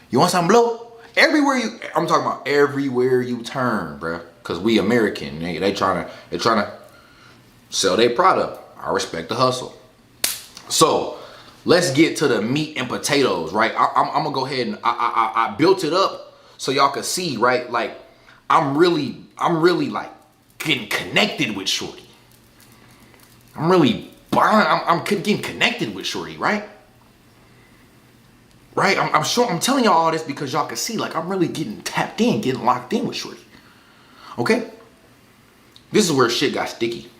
you want some blow? I'm talking about everywhere you turn, bro. Cause we American, nigga. They trying to sell their product. I respect the hustle. So, let's get to the meat and potatoes, right? I'm gonna go ahead and I built it up so y'all can see, right? Like I'm really like getting connected with Shorty. I'm getting connected with Shorty, right? Right? I'm telling y'all all this because y'all can see, like I'm really getting tapped in, getting locked in with Shorty. Okay? This is where shit got sticky.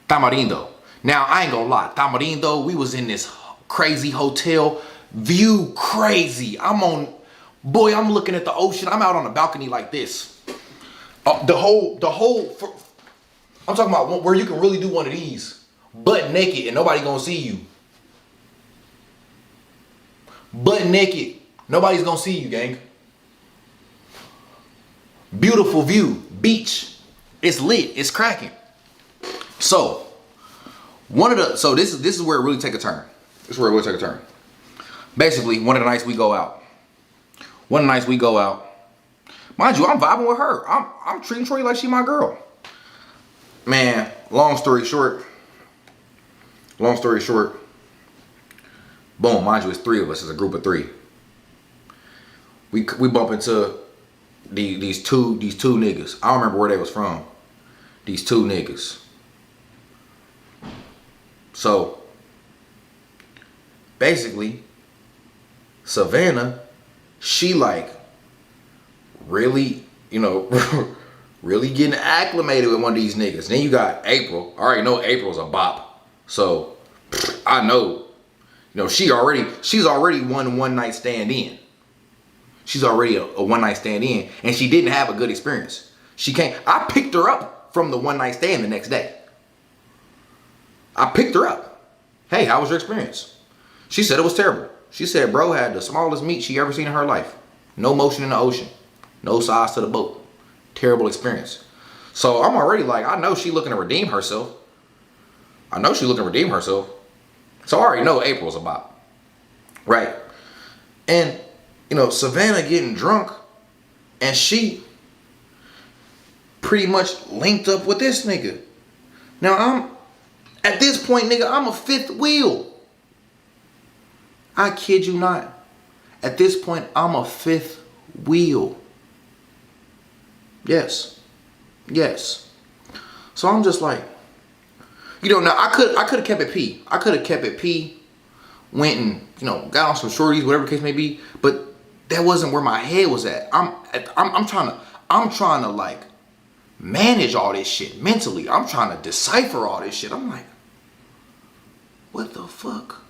Tamarindo. Now, I ain't gonna lie, Tamarindo, we was in this crazy hotel, view crazy. I'm looking at the ocean. I'm out on the balcony like this. I'm talking about where you can really do one of these, butt naked and nobody gonna see you. Butt naked, nobody's gonna see you, gang. Beautiful view, beach, it's lit, it's cracking. So, this is where it really take a turn. Basically, one of the nights we go out. Mind you, I'm vibing with her. I'm treating Shorty like she my girl. Man, long story short. Boom, mind you, it's 3 of us. It's a group of 3. We bump into these two niggas. I don't remember where they was from. These 2 niggas. So basically, Savannah, she like really, you know, really getting acclimated with one of these niggas. Then you got April. I already know April's a bop. So I know, you know, she's already one night stand in. She's already a one night stand in, and she didn't have a good experience. I picked her up from the one night stand the next day. I picked her up. Hey, how was your experience? She said it was terrible. She said bro had the smallest meat she ever seen in her life. No motion in the ocean. No size to the boat. Terrible experience. So I'm already like, I know she looking to redeem herself. So I already know April's a bop. Right? And, you know, Savannah getting drunk, and she pretty much linked up with this nigga. Now at this point, nigga, I'm a fifth wheel. I kid you not. At this point, I'm a fifth wheel. Yes. So I'm just like, you know, now I could have kept it P. Went and, you know, got on some shorties, whatever the case may be. But that wasn't where my head was at. I'm trying to like manage all this shit mentally. I'm trying to decipher all this shit. I'm like, what the fuck?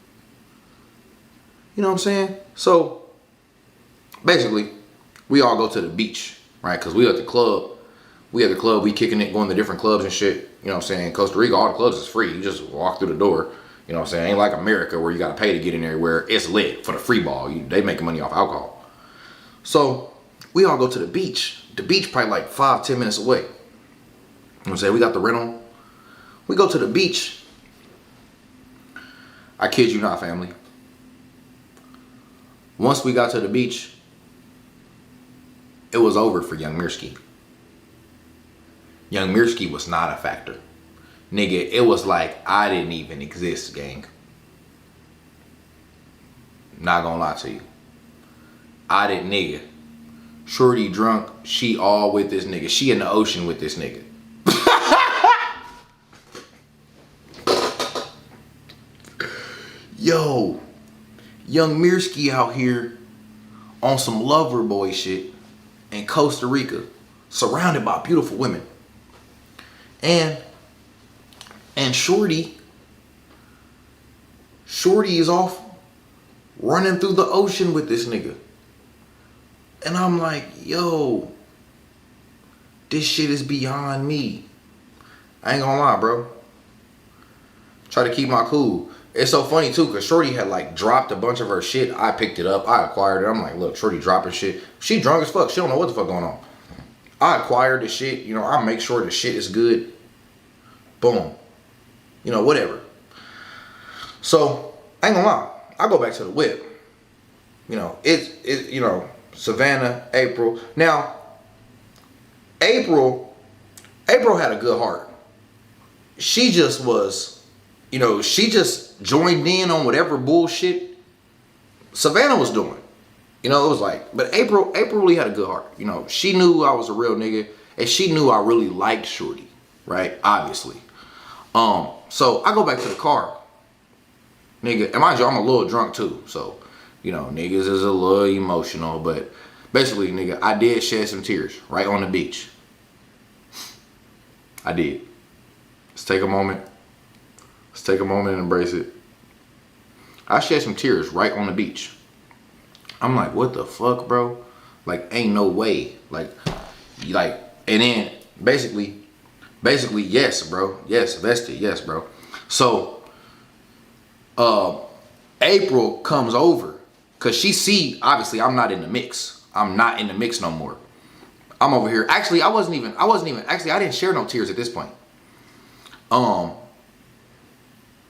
You know what I'm saying? So basically, we all go to the beach, right? Because we at the club. We kicking it, going to different clubs and shit. You know what I'm saying? Costa Rica, all the clubs is free. You just walk through the door. You know what I'm saying? Ain't like America where you got to pay to get in there, where it's lit for the free ball. They making money off alcohol. So we all go to the beach. The beach probably like 5-10 minutes away. You know what I'm saying? We got the rental. We go to the beach. I kid you not, family. Once we got to the beach, it was over for Young Mirsky. Young Mirsky was not a factor. Nigga, it was like I didn't even exist, gang. Not gonna lie to you. I didn't, nigga. Shorty drunk, she all with this nigga. She in the ocean with this nigga. Yo, Young Mirsky out here on some lover boy shit in Costa Rica, surrounded by beautiful women. And Shorty is off running through the ocean with this nigga. And I'm like, yo, this shit is beyond me. I ain't gonna lie, bro. Try to keep my cool. It's so funny too, cause Shorty had like dropped a bunch of her shit. I picked it up. I acquired it. I'm like, look, Shorty dropping shit. She drunk as fuck. She don't know what the fuck going on. I acquired the shit. You know, I make sure the shit is good. Boom. You know, whatever. So I ain't gonna lie. I go back to the whip. You know, it's you know, Savannah, April. Now, April had a good heart. She just was, you know, she just joined in on whatever bullshit Savannah was doing. You know, it was like, but April really had a good heart. You know, she knew I was a real nigga, and she knew I really liked Shorty, right? Obviously. So I go back to the car, nigga, and mind you, I'm a little drunk too. So, you know, niggas is a little emotional, but basically, nigga, I did shed some tears right on the beach. I did. Let's take a moment and embrace it. I shed some tears right on the beach. I'm like, what the fuck, bro? Like, ain't no way. Like, and then basically, yes, bro. Yes, vested, yes, bro. So, April comes over, cause she see, obviously, I'm not in the mix. I'm not in the mix no more. I'm over here. Actually, I didn't share no tears at this point. I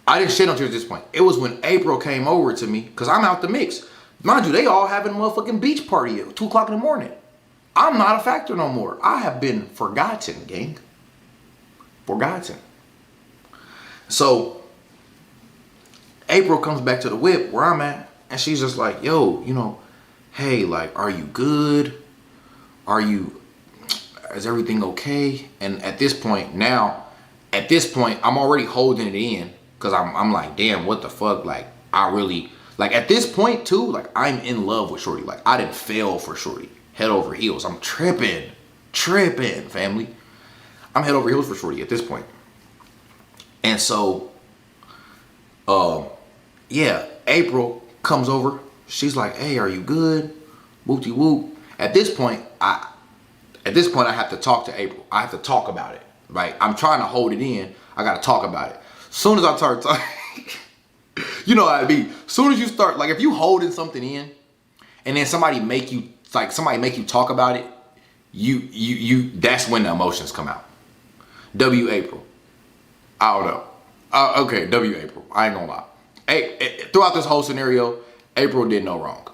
didn't shed no tears at this point. It was when April came over to me, cause I'm out the mix. Mind you, they all having a motherfucking beach party at 2 o'clock in the morning. I'm not a factor no more. I have been forgotten, gang. Forgotten. So, April comes back to the whip where I'm at, and she's just like, yo, you know, hey, like, are you good? Is everything okay? And at this point, I'm already holding it in, Cause I'm like, damn, what the fuck? Like, I really, like at this point too, like I'm in love with Shorty. Like I didn't fail for Shorty. Head over heels. I'm tripping, family. I'm head over heels for Shorty at this point. And so, yeah, April comes over. She's like, hey, are you good? Whoopty whoop. At this point, I have to talk to April. I have to talk about it, right? I'm trying to hold it in. I got to talk about it. Soon as I start talking, you know how it be. Soon as you start, like if you holding something in and then somebody make you talk about it, that's when the emotions come out. W April. I don't know. Okay, W April. I ain't gonna lie. Throughout this whole scenario, April did no wrong.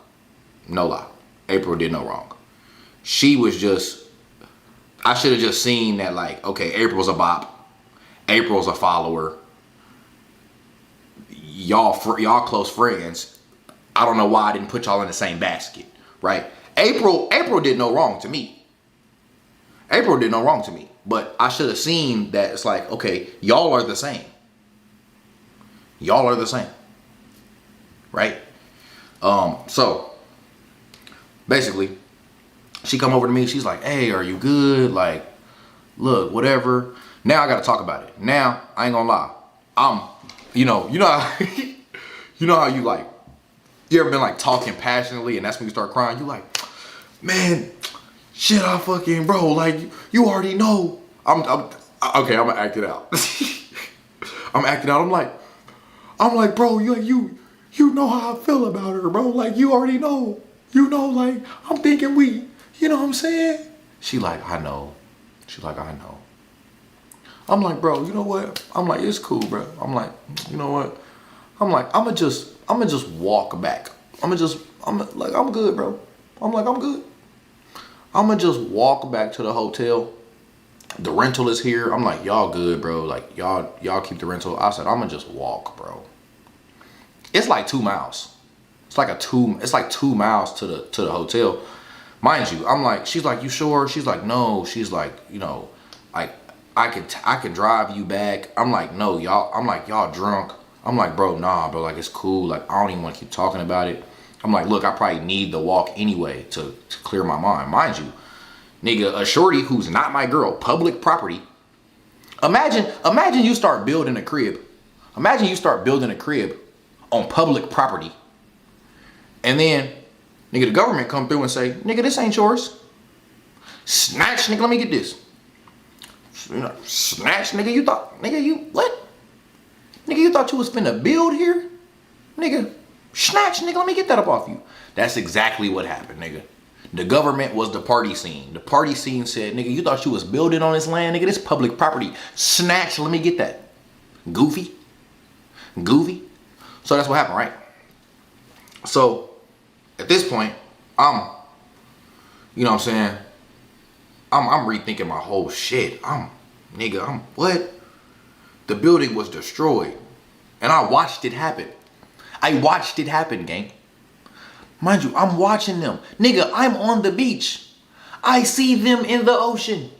No lie. April did no wrong. She was just, I should have just seen that like, okay, April's a bop. April's a follower. Y'all close friends. I don't know why I didn't put y'all in the same basket, right? April did no wrong to me. April did no wrong to me. But I should have seen that it's like, okay, y'all are the same. Y'all are the same. Right? So basically, she come over to me, she's like, hey, are you good? Like, look, whatever. Now I gotta talk about it. Now, I ain't gonna lie. You know how, you know how you like, you ever been like talking passionately and that's when you start crying? You like, man, shit, I fucking, bro, like, you already know. Okay, I'm gonna act it out. I'm acting out. I'm like, bro, you know how I feel about her, bro. Like, you already know. You know, like, I'm thinking you know what I'm saying? She like, I know. She like, I know. I'm like, bro, you know what? I'm like, it's cool, bro. I'm like, you know what? I'm like, I'ma just walk back. I'm good, bro. I'm like, I'm good. I'ma just walk back to the hotel. The rental is here. I'm like, y'all good, bro. Like, y'all keep the rental. I said, I'ma just walk, bro. It's like 2 miles. It's like 2 miles to the hotel. Mind you, I'm like, she's like, you sure? She's like, no. She's like, you know, like, I can drive you back. I'm like, no, y'all. I'm like, y'all drunk. I'm like, bro, nah, bro. Like, it's cool. Like, I don't even want to keep talking about it. I'm like, look, I probably need the walk anyway to clear my mind. Mind you, nigga, a shorty who's not my girl, public property. Imagine you start building a crib. Imagine you start building a crib on public property. And then, nigga, the government come through and say, nigga, this ain't yours. Snatch, nigga, let me get this. Snatch, nigga, you what? Nigga, you thought you was finna build here? Nigga, snatch, nigga, let me get that up off you. That's exactly what happened, nigga. The government was the party scene. The party scene said, nigga, you thought you was building on this land? Nigga, this public property. Snatch, let me get that. Goofy. So that's what happened, right? So, at this point, you know what I'm saying? I'm rethinking my whole shit. What? The building was destroyed. And I watched it happen. I watched it happen, gang. Mind you, I'm watching them. Nigga, I'm on the beach. I see them in the ocean.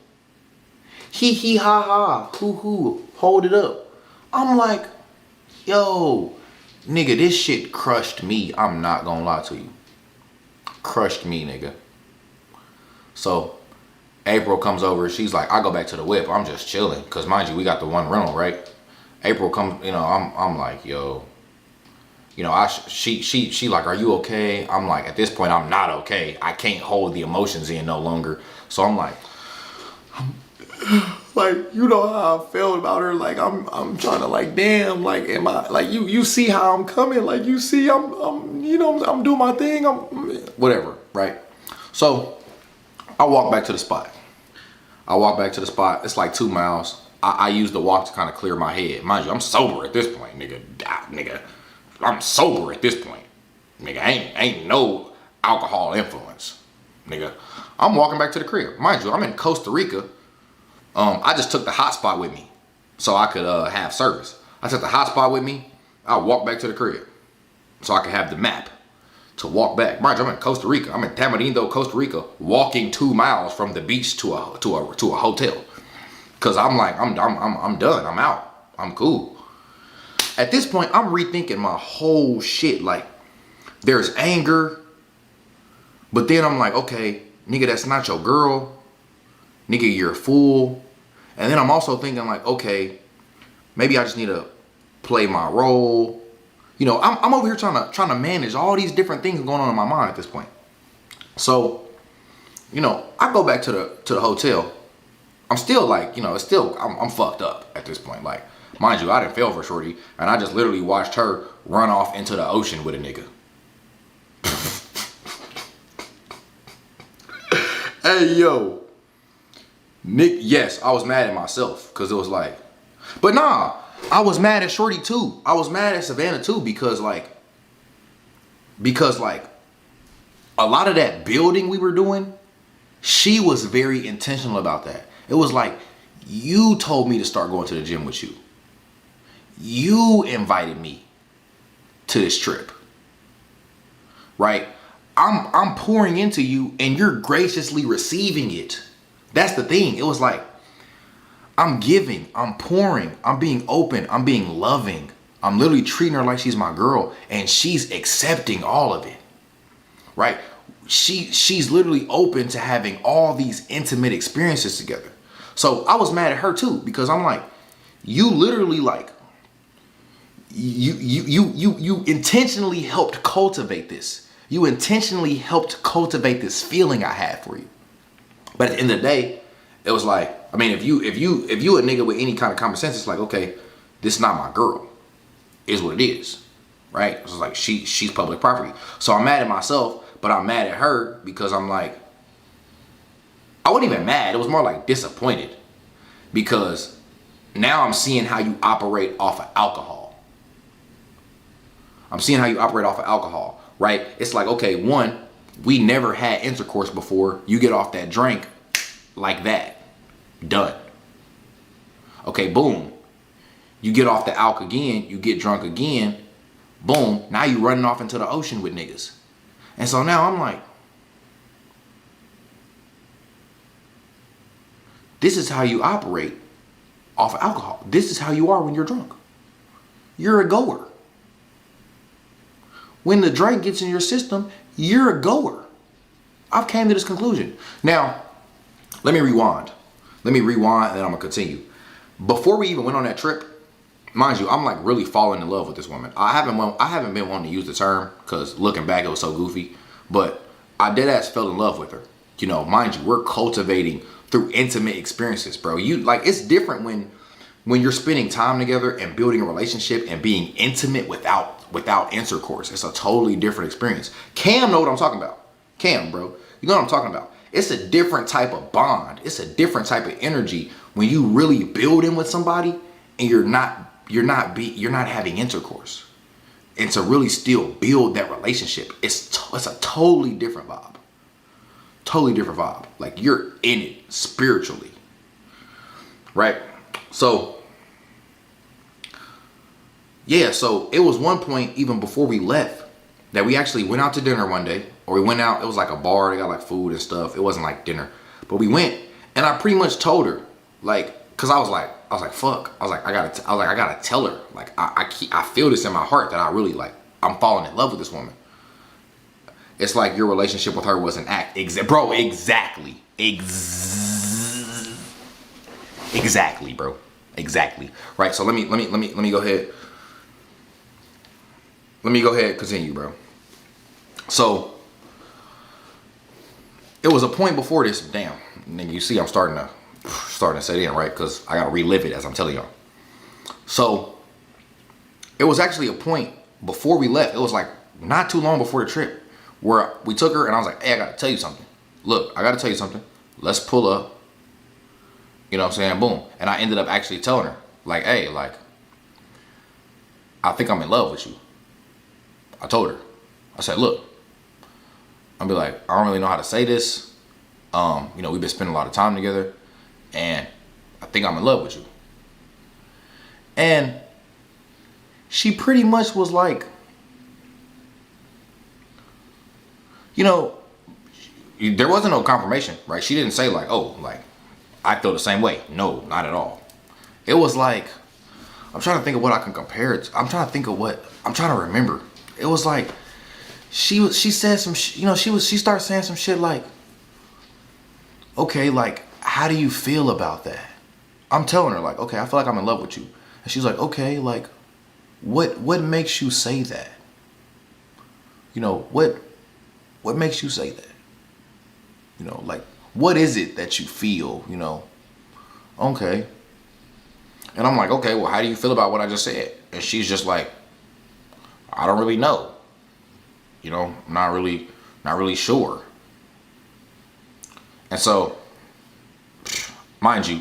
Hee hee ha ha. Hoo hoo. Hold it up. I'm like, yo, nigga, this shit crushed me. I'm not gonna lie to you. Crushed me, nigga. So, April comes over. She's like, I go back to the whip. I'm just chilling. Cause mind you, we got the one rental, right? April comes, you know, I'm like, yo, you know, she like, are you okay? I'm like, at this point, I'm not okay. I can't hold the emotions in no longer. So I'm like, you know how I felt about her. Like, I'm trying to like, damn, like, am I, like, you see how I'm coming? Like, you see, I'm you know, I'm doing my thing. I'm whatever, right? So I walk back to the spot. It's like 2 miles. I use the walk to kind of clear my head. Mind you, I'm sober at this point, nigga. I'm sober at this point. Nigga, ain't no alcohol influence. Nigga, I'm walking back to the crib. Mind you, I'm in Costa Rica. I just took the hotspot with me so I could have service. I took the hotspot with me. I walked back to the crib so I could have the map to walk back. Mind you, I'm in Costa Rica. I'm in Tamarindo, Costa Rica, walking 2 miles from the beach to a hotel. Cause I'm like, I'm done. I'm out. I'm cool. at this point, I'm rethinking my whole shit. Like, there's anger, but then I'm like, okay, nigga, that's not your girl. Nigga, you're a fool. And then I'm also thinking like, okay, maybe I just need to play my role. You know, I'm over here trying to manage all these different things going on in my mind at this point. So, you know, I go back to the hotel. I'm still like, you know, it's still, I'm fucked up at this point. Like, mind you, I didn't fail for shorty, and I just literally watched her run off into the ocean with a nigga. Hey, yo. Nick, yes, I was mad at myself because it was like, but nah, I was mad at shorty too. I was mad at Savannah too because like a lot of that building we were doing, she was very intentional about that. It was like, you told me to start going to the gym with you. You invited me to this trip, right? I'm pouring into you and you're graciously receiving it. That's the thing. It was like, I'm giving, I'm pouring, I'm being open, I'm being loving. I'm literally treating her like she's my girl and she's accepting all of it, right? She's literally open to having all these intimate experiences together. So I was mad at her too, because I'm like, you literally like, you intentionally helped cultivate this. You intentionally helped cultivate this feeling I had for you. But at the end of the day, it was like, I mean, if you a nigga with any kind of common sense, it's like, okay, this is not my girl. Is what it is, right? It's like she's public property. So I'm mad at myself, but I'm mad at her because I'm like, I wasn't even mad. It was more like disappointed because now I'm seeing how you operate off of alcohol. I'm seeing how you operate off of alcohol, right? It's like, okay, one, we never had intercourse before. You get off that drink like that. Done. Okay, boom. You get off the alk again, you get drunk again, boom, now you running off into the ocean with niggas. And so now I'm like, this is how you operate off of alcohol. This is how you are when you're drunk. You're a goer. When the drink gets in your system, you're a goer. I've came to this conclusion. Now, let me rewind. And then I'm gonna continue. Before we even went on that trip, mind you, I'm like really falling in love with this woman. I haven't been wanting to use the term because looking back, it was so goofy. But I dead ass fell in love with her. You know, mind you, we're cultivating through intimate experiences, bro. You like, it's different when you're spending time together and building a relationship and being intimate without intercourse. It's a totally different experience. Cam know what I'm talking about. Cam, bro, you know what I'm talking about. It's a different type of bond. It's a different type of energy when you really build in with somebody and you're not having intercourse. And to really still build that relationship, it's a totally different vibe. Totally different vibe. Like, you're in it spiritually, right? So yeah, so it was one point even before we left that we actually went out to dinner one day, or we went out, it was like a bar, they got like food and stuff. It wasn't like dinner, but we went and I pretty much told her, like, cause I was like, fuck. I gotta tell her, like, I feel this in my heart that I really like, I'm falling in love with this woman. It's like your relationship with her was an act. Bro, exactly. Exactly, bro. Exactly. Right. So let me go ahead. Let me go ahead and continue, bro. So it was a point before this. Damn, nigga, you see, I'm starting to set in, right? Because I gotta relive it as I'm telling y'all. So it was actually a point before we left. It was like not too long before the trip where we took her and I was like, hey, I gotta tell you something. Look, I gotta tell you something. Let's pull up. You know what I'm saying? Boom. And I ended up actually telling her, like, hey, like, I think I'm in love with you. I told her. I said, look, I'll be like, I don't really know how to say this. You know, we've been spending a lot of time together and I think I'm in love with you. And she pretty much was like, you know, there wasn't no confirmation, right? She didn't say like, oh, like, I feel the same way. No, not at all. It was like, I'm trying to think of what I can compare it to. I'm trying to remember. It was like, she said some she started saying some shit like, okay, like, how do you feel about that? I'm telling her like, okay, I feel like I'm in love with you. And she's like, okay, like, what makes you say that? You know, what makes you say that? You know, like, what is it that you feel, you know? Okay. And I'm like, okay, well, how do you feel about what I just said? And she's just like, I don't really know. You know, I'm not really sure. And so, mind you,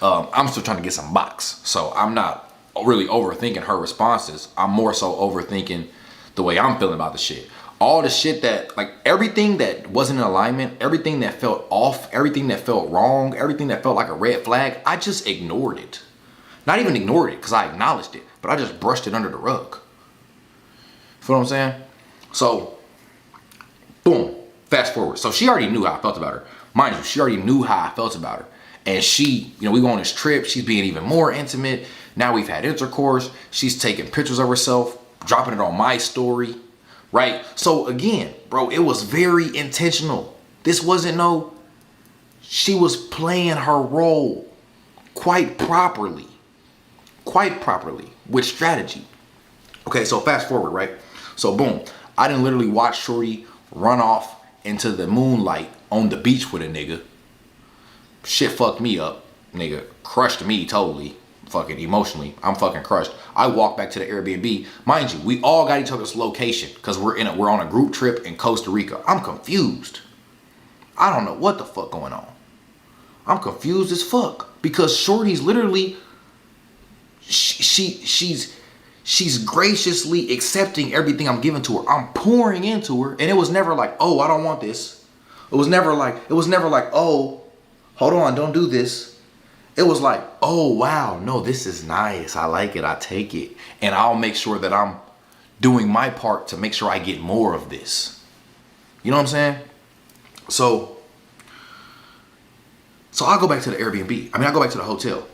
I'm still trying to get some box. So I'm not really overthinking her responses. I'm more so overthinking the way I'm feeling about the shit. All the shit that, like, everything that wasn't in alignment, everything that felt off, everything that felt wrong, everything that felt like a red flag, I just ignored it. Not even ignored it, because I acknowledged it, but I just brushed it under the rug. Feel what I'm saying? So, boom, fast forward. So she already knew how I felt about her. Mind you, she already knew how I felt about her. And she, you know, we go on this trip, she's being even more intimate. Now we've had intercourse. She's taking pictures of herself, dropping it on my story, right? So again, bro, it was very intentional. This wasn't she was playing her role quite properly with strategy. Okay, so fast forward, right? So boom, I didn't literally watch shorty run off into the moonlight on the beach with a nigga. Shit fucked me up, nigga. Crushed me totally, fucking emotionally. I'm fucking crushed. I walked back to the Airbnb. Mind you, we all got each other's location because we're on a group trip in Costa Rica. I'm confused. I don't know what the fuck going on. I'm confused as fuck because shorty's literally, she's graciously accepting everything I'm giving to her. I'm pouring into her, and it was never like, oh, I don't want this. It was never like, oh, hold on, don't do this. It was like, oh, wow, no, this is nice. I like it. I take it. And I'll make sure that I'm doing my part to make sure I get more of this. You know what I'm saying? So I'll go back to the Airbnb. I mean, I'll go back to the hotel.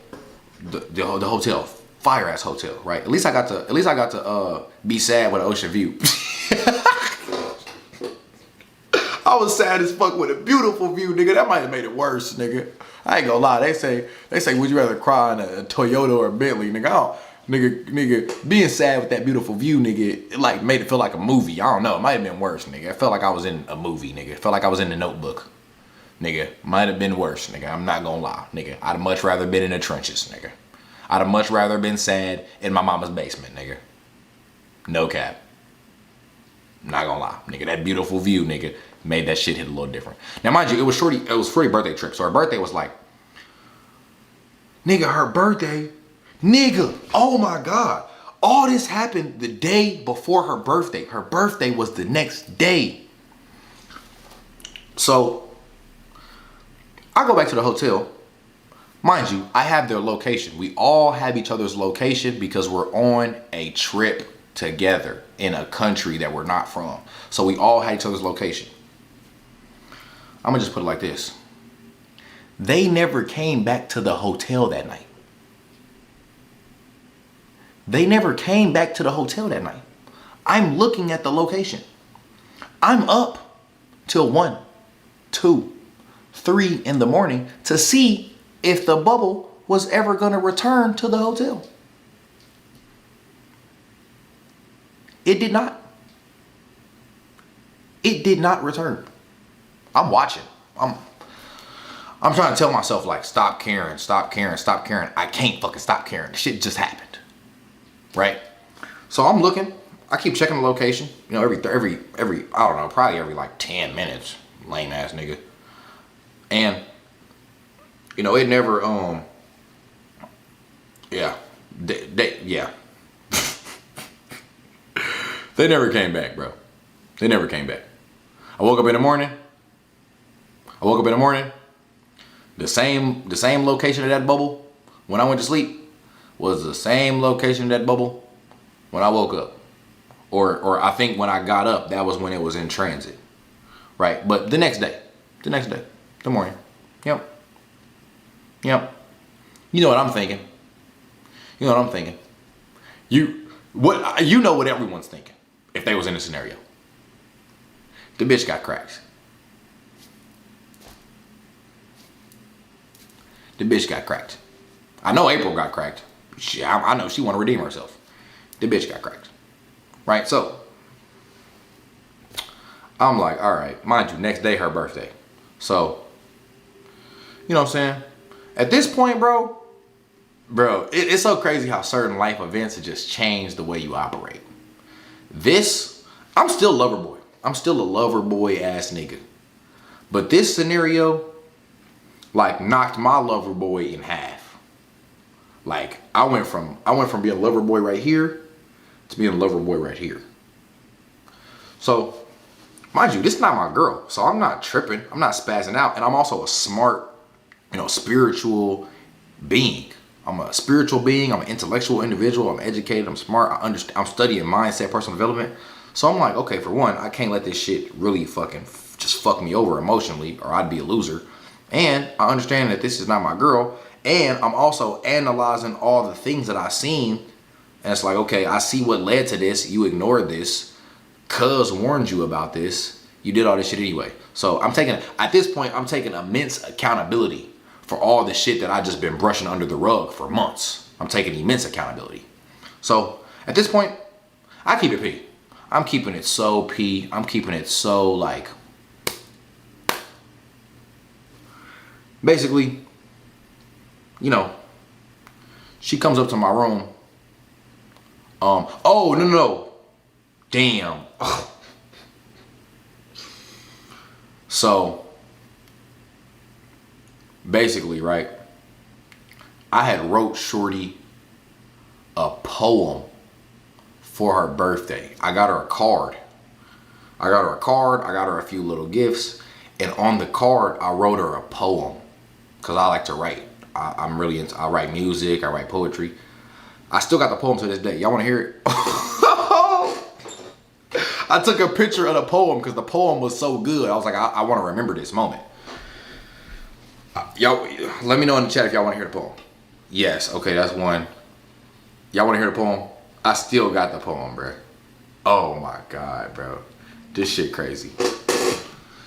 The hotel. Fire ass hotel, right? At least I got to be sad with an ocean view. I was sad as fuck with a beautiful view, nigga. That might have made it worse, nigga. I ain't gonna lie. They say, would you rather cry in a Toyota or a Bentley, nigga? Nigga, being sad with that beautiful view, nigga, it like made it feel like a movie. I don't know. It might have been worse, nigga. It felt like I was in a movie, nigga. It felt like I was in The Notebook, nigga. Might have been worse, nigga. I'm not gonna lie, nigga. I'd have much rather been in the trenches, nigga. I'd have much rather been sad in my mama's basement, nigga. No cap. Not gonna lie, nigga. That beautiful view, nigga, made that shit hit a little different. Now, mind you, it was Shorty's birthday trip. So her birthday was like, nigga, her birthday, nigga, oh my God. All this happened the day before her birthday. Her birthday was the next day. So I go back to the hotel. Mind you, I have their location. We all have each other's location because we're on a trip together in a country that we're not from. So we all had each other's location. I'm gonna just put it like this. They never came back to the hotel that night. They never came back to the hotel that night. I'm looking at the location. I'm up till 1, 2, 3 in the morning to see if the bubble was ever gonna return to the hotel. It did not. It did not return. I'm watching. I'm trying to tell myself, like, stop caring, stop caring, stop caring. I can't fucking stop caring. The shit just happened. Right? So I'm looking. I keep checking the location. You know, every I don't know, probably every like 10 minutes. Lame ass nigga. And you know, it never yeah. Yeah. They never came back, bro. They never came back. I woke up in the morning. The same location of that bubble when I went to sleep was the same location of that bubble when I woke up. Or I think when I got up, that was when it was in transit. Right? But the next day, the morning. Yep. You know what I'm thinking. You know what everyone's thinking if they was in a scenario. The bitch got cracked. The bitch got cracked. I know April got cracked. I know she want to redeem herself. The bitch got cracked. Right? So, I'm like, all right. Mind you, next day her birthday. So, you know what I'm saying? At this point, bro, it's so crazy how certain life events have just changed the way you operate. I'm still a lover boy. I'm still a lover boy ass nigga. But this scenario, like, knocked my lover boy in half. Like, I went from being a lover boy right here to being a lover boy right here. So, mind you, this is not my girl. So I'm not tripping. I'm not spazzing out. And I'm also a smart, spiritual being. I'm a spiritual being. I'm an intellectual individual. I'm educated. I'm smart. I'm studying mindset, personal development. So I'm like, okay, for one, I can't let this shit really fucking just fuck me over emotionally, or I'd be a loser. And I understand that this is not my girl. And I'm also analyzing all the things that I've seen. And it's like, okay, I see what led to this. You ignored this. Cuz warned you about this. You did all this shit anyway. So at this point, I'm taking immense accountability for all the shit that I just been brushing under the rug for months. I'm taking immense accountability. So at this point, I keep it P. I'm keeping it so P. I'm keeping it so like, basically, she comes up to my room. Oh, no. Damn. So, basically, right, I had wrote Shorty a poem for her birthday. I got her a card. I got her a few little gifts. And on the card, I wrote her a poem. Because I like to write. I'm really into, I write music, I write poetry. I still got the poem to this day. Y'all want to hear it? I took a picture of the poem because the poem was so good. I was like, I want to remember this moment. Y'all, let me know in the chat if y'all want to hear the poem. Yes, okay, that's one. Y'all want to hear the poem? I still got the poem, bro. Oh my God, bro. This shit crazy.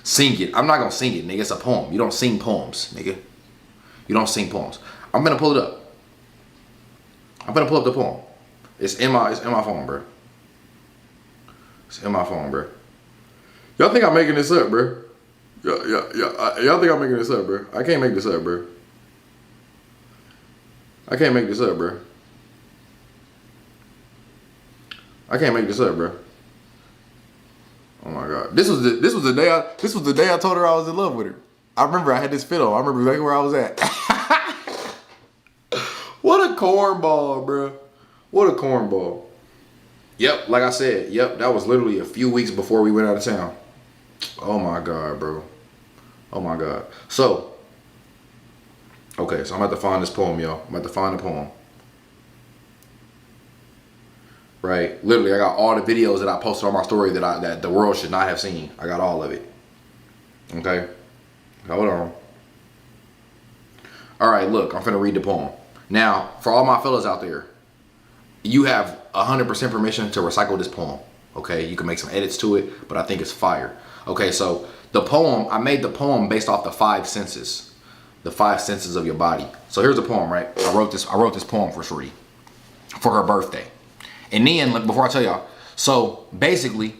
Sing it. I'm not going to sing it, nigga. It's a poem. You don't sing poems, nigga. You don't sing poems. I'm going to pull it up. I'm going to pull up the poem. It's in my phone, bro. It's in my phone, bro. Y'all think I'm making this up, bro? Y'all think I'm making this up, bro? I can't make this up, bro. I can't make this up, bro. I can't make this up, bro. Oh my God. This was the day I told her I was in love with her. I remember I had this fit on. I remember exactly where I was at. What a cornball, bro. What a cornball. Yep, like I said, yep, that was literally a few weeks before we went out of town. Oh my God, bro. Oh my God. So, okay, so I'm about to find this poem, y'all. I'm about to find the poem. Right? Literally, I got all the videos that I posted on my story that the world should not have seen. I got all of it. Okay? Hold on. All right, look, I'm finna read the poem. Now, for all my fellas out there, you have 100% permission to recycle this poem. Okay? You can make some edits to it, but I think it's fire. Okay, so the poem, I made the poem based off the 5 senses. The 5 senses of your body. So here's the poem, right? I wrote this poem for Shorty for her birthday. And then, before I tell y'all, so basically,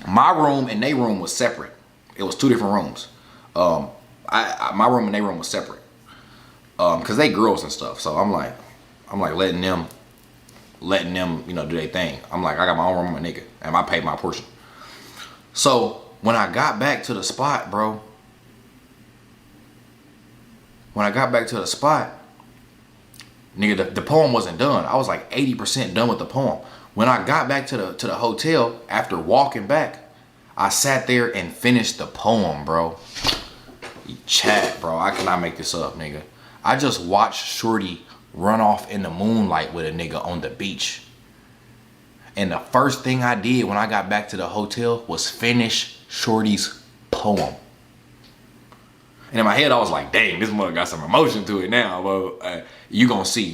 my room and their room was separate. It was 2 different rooms. My room and their room was separate. Cause they girls and stuff. So I'm like letting them, do their thing. I'm like, I got my own room with my nigga, and I paid my portion. So when I got back to the spot, bro. Nigga, the poem wasn't done. I was like 80% done with the poem. When I got back to the hotel, after walking back, I sat there and finished the poem, bro. Chat, bro. I cannot make this up, nigga. I just watched Shorty run off in the moonlight with a nigga on the beach. And the first thing I did when I got back to the hotel was finish Shorty's poem. And in my head, I was like, dang, this mother got some emotion to it now, bro. You gonna see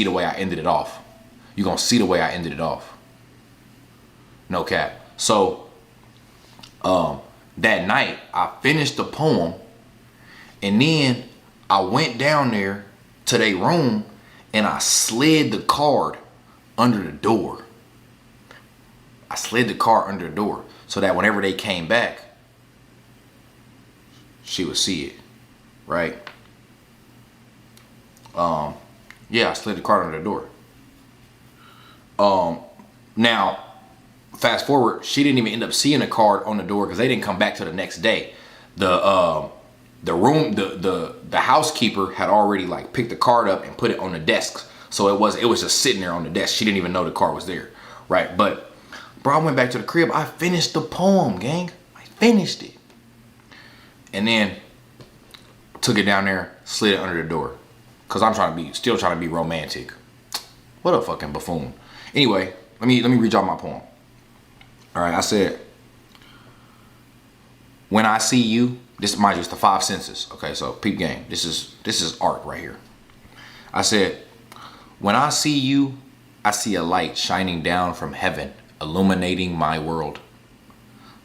the way I ended it off. You're gonna see the way I ended it off. No cap. So that night I finished the poem, and then I went down there to their room and I slid the card under the door. I slid the card under the door so that whenever they came back, she would see it, right? Yeah, I slid the card under the door. Now, fast forward, she didn't even end up seeing the card on the door because they didn't come back till the next day. The housekeeper had already like picked the card up and put it on the desk, so it was just sitting there on the desk. She didn't even know the card was there, right? But bro, I went back to the crib. I finished the poem, gang. I finished it, and then took it down there, slid it under the door, cause I'm still trying to be romantic. What a fucking buffoon. Anyway, let me read y'all my poem. All right, I said, when I see you, this mind you, it's the 5 senses. Okay, so peep game. This is art right here. I said, when I see you, I see a light shining down from heaven, illuminating my world.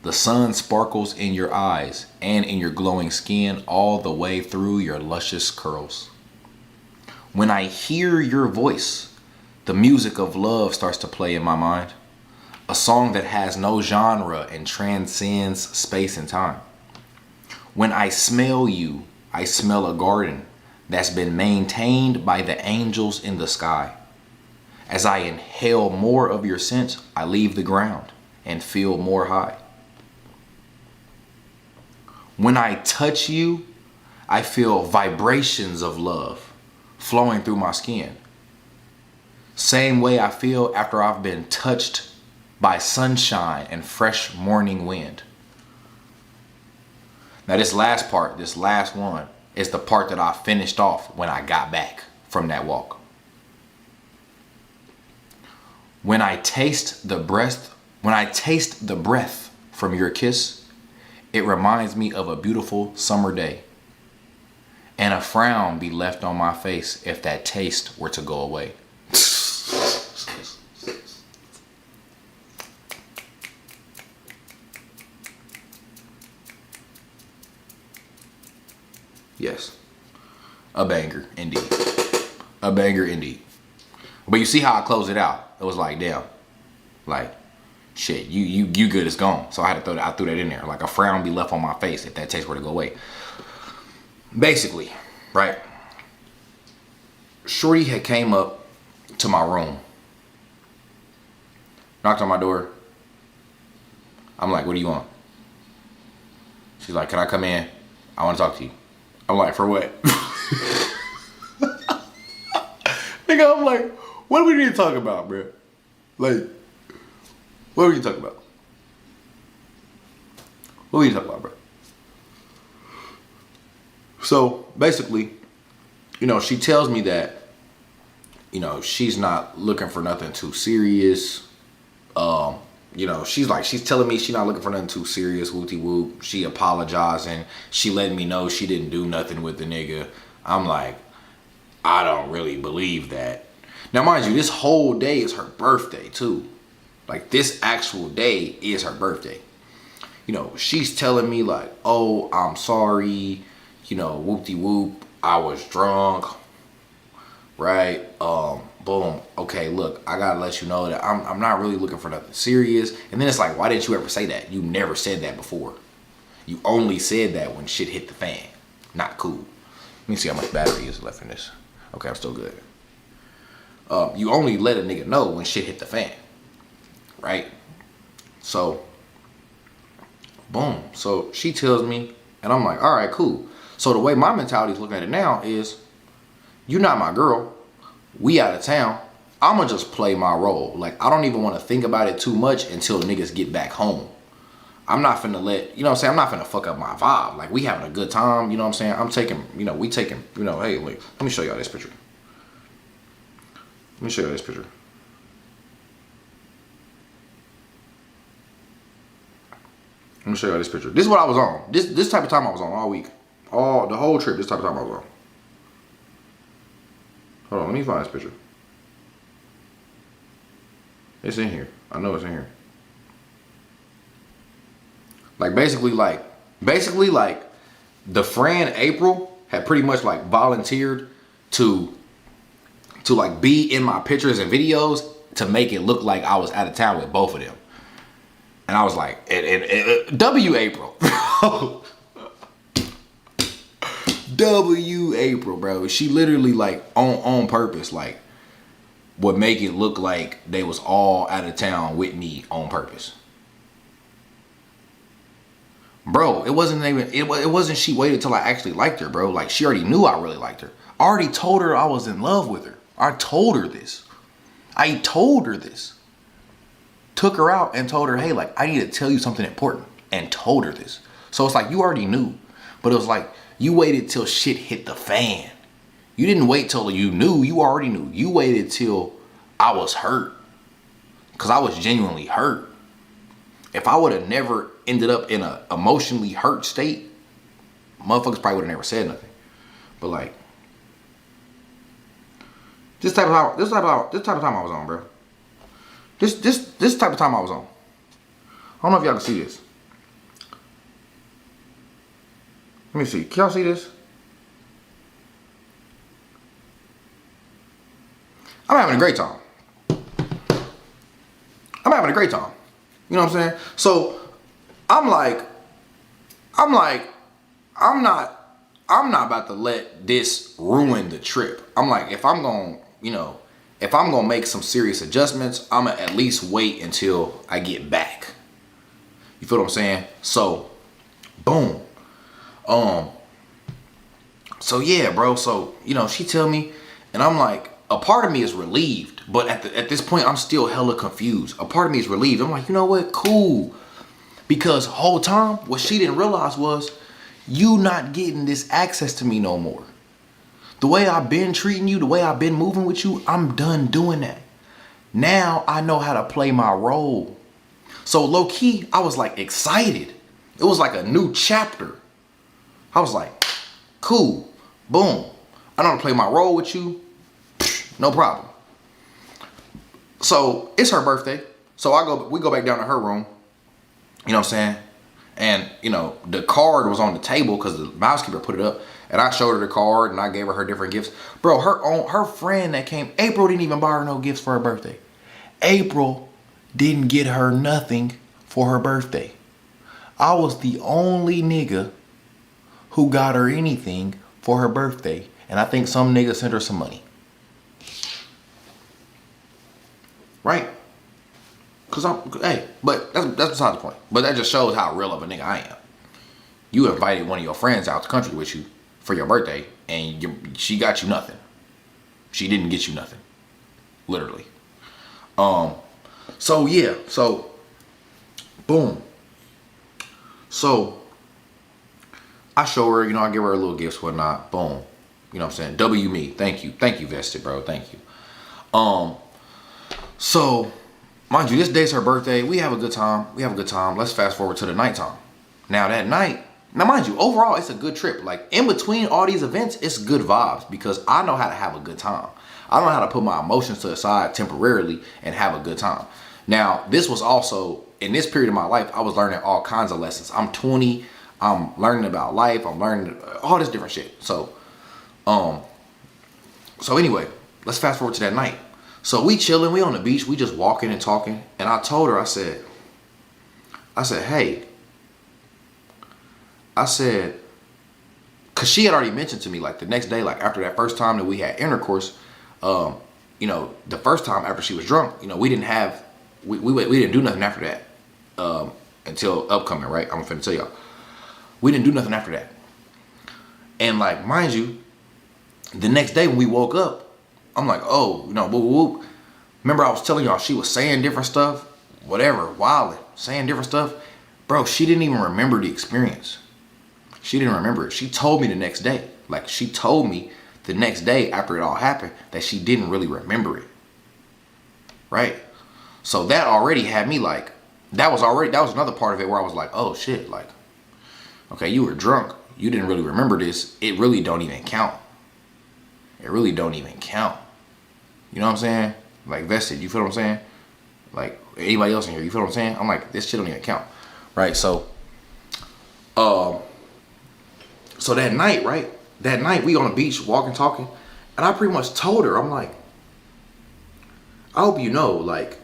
The sun sparkles in your eyes and in your glowing skin all the way through your luscious curls. When I hear your voice, the music of love starts to play in my mind. A song that has no genre and transcends space and time. When I smell you, I smell a garden that's been maintained by the angels in the sky. As I inhale more of your scent, I leave the ground and feel more high. When I touch you, I feel vibrations of love flowing through my skin. Same way I feel after I've been touched by sunshine and fresh morning wind. Now this last part, this last one, is the part that I finished off when I got back from that walk. When I taste the breath from your kiss, it reminds me of a beautiful summer day. And a frown be left on my face if that taste were to go away. Yes, a banger indeed. A banger indeed. But you see how I closed it out? It was like, damn, like, shit, you good, it's gone. So I had to I threw that in there. Like a frown be left on my face if that taste were to go away. Basically, right? Shorty had came up to my room, knocked on my door. I'm like, what do you want? She's like, can I come in? I want to talk to you. I'm like, for what? Nigga, I'm like, what do we need to talk about, bro? Like, what are we talking about? What are we talking about, bro? So basically, you know, she tells me that, you know, she's not looking for nothing too serious. You know, she's telling me she's not looking for nothing too serious, whoopty whoop. She apologizing. She letting me know she didn't do nothing with the nigga. I'm like, I don't really believe that. Now, mind you, this whole day is her birthday too. Like, this actual day is her birthday. You know, she's telling me like, oh, I'm sorry. You know, whoopty whoop. I was drunk. Right? Boom. Okay, look, I gotta let you know that I'm not really looking for nothing serious. And then it's like, why didn't you ever say that? You never said that before. You only said that when shit hit the fan. Not cool. Let me see how much battery is left in this. Okay, I'm still good. You only let a nigga know when shit hit the fan. Right? So, boom. So she tells me, and I'm like, all right, cool. So the way my mentality is looking at it now is, you're not my girl. We out of town. I'ma just play my role. Like, I don't even want to think about it too much until niggas get back home. I'm not finna let, you know what I'm saying? I'm not finna fuck up my vibe. Like, we having a good time, you know what I'm saying? I'm taking, you know, we taking, you know, hey, look, let me show y'all this picture. Let me show y'all this picture. Let me show y'all this picture. This is what I was on. This type of time I was on all week. The whole trip, this type of time I was on. Hold on, let me find this picture. It's in here. I know it's in here. Basically, the friend April had pretty much like volunteered to like be in my pictures and videos to make it look like I was out of town with both of them. And I was like, W April. W April, bro. She literally like on purpose, like would make it look like they was all out of town with me on purpose. Bro, it wasn't she waited till I actually liked her, bro. Like she already knew I really liked her. I already told her I was in love with her. I told her this. Took her out and told her, hey, like, I need to tell you something important. And told her this. So it's like, you already knew. But it was like, you waited till shit hit the fan. You didn't wait till you knew. You already knew. You waited till I was hurt. Because I was genuinely hurt. If I would have never ended up in a emotionally hurt state, motherfuckers probably would have never said nothing. But like, this type of time I was on, bro. This type of time I was on. I don't know if y'all can see this. Let me see. Can y'all see this? I'm having a great time. You know what I'm saying? So I'm not about to let this ruin the trip. I'm like, if I'm gonna make some serious adjustments, I'm gonna at least wait until I get back. You feel what I'm saying? So, boom. So yeah, bro. So, she tell me, and I'm like, a part of me is relieved, but at this point, I'm still hella confused. A part of me is relieved. I'm like, you know what? Cool. Because whole time, what she didn't realize was, you not getting this access to me no more. The way I've been treating you, the way I've been moving with you, I'm done doing that. Now I know how to play my role. So low key, I was like excited. It was like a new chapter. I was like, cool, boom. I know how to play my role with you. No problem. So it's her birthday. So we go back down to her room. You know what I'm saying? And, the card was on the table because the mousekeeper put it up. And I showed her the card and I gave her different gifts. Bro, her friend that came, April didn't even buy her no gifts for her birthday. April didn't get her nothing for her birthday. I was the only nigga who got her anything for her birthday. And I think some nigga sent her some money. Right? But that's beside the point. But that just shows how real of a nigga I am. You invited one of your friends out the country with you for your birthday, and she got you nothing. She didn't get you nothing. Literally. So yeah, so boom. So I show her, I give her a little gifts, whatnot, boom. You know what I'm saying? W me. Thank you, Vested, bro. Thank you. So mind you, this day's her birthday. We have a good time. Let's fast forward to the nighttime. Now that night, mind you, overall, it's a good trip. Like in between all these events, it's good vibes because I know how to have a good time. I know how to put my emotions to the side temporarily and have a good time. Now, this was also, in this period of my life, I was learning all kinds of lessons. I'm 20, I'm learning about life, I'm learning all this different shit. So anyway, let's fast forward to that night. So we chilling, we on the beach, we just walking and talking. And I told her, I said, hey, cause she had already mentioned to me like the next day, like after that first time that we had intercourse, the first time after she was drunk, we didn't do nothing after that, until upcoming, right? I'm finna tell y'all, we didn't do nothing after that. And like, mind you, the next day when we woke up, I'm like, oh, whoop, whoop. Remember I was telling y'all she was saying different stuff, whatever, wilding, saying different stuff. Bro, she didn't even remember the experience. She didn't remember it. She told me the next day. Like she told me the next day after it all happened that she didn't really remember it. Right? So that already had me like, that was another part of it where I was like, oh shit, like, okay, you were drunk. You didn't really remember this. It really don't even count. It really don't even count. You know what I'm saying? Like Vested, you feel what I'm saying? Like anybody else in here, you feel what I'm saying? I'm like, this shit don't even count, right? So so that night, right? That night we on the beach walking, talking, and I pretty much told her, I'm like, I hope you know, like,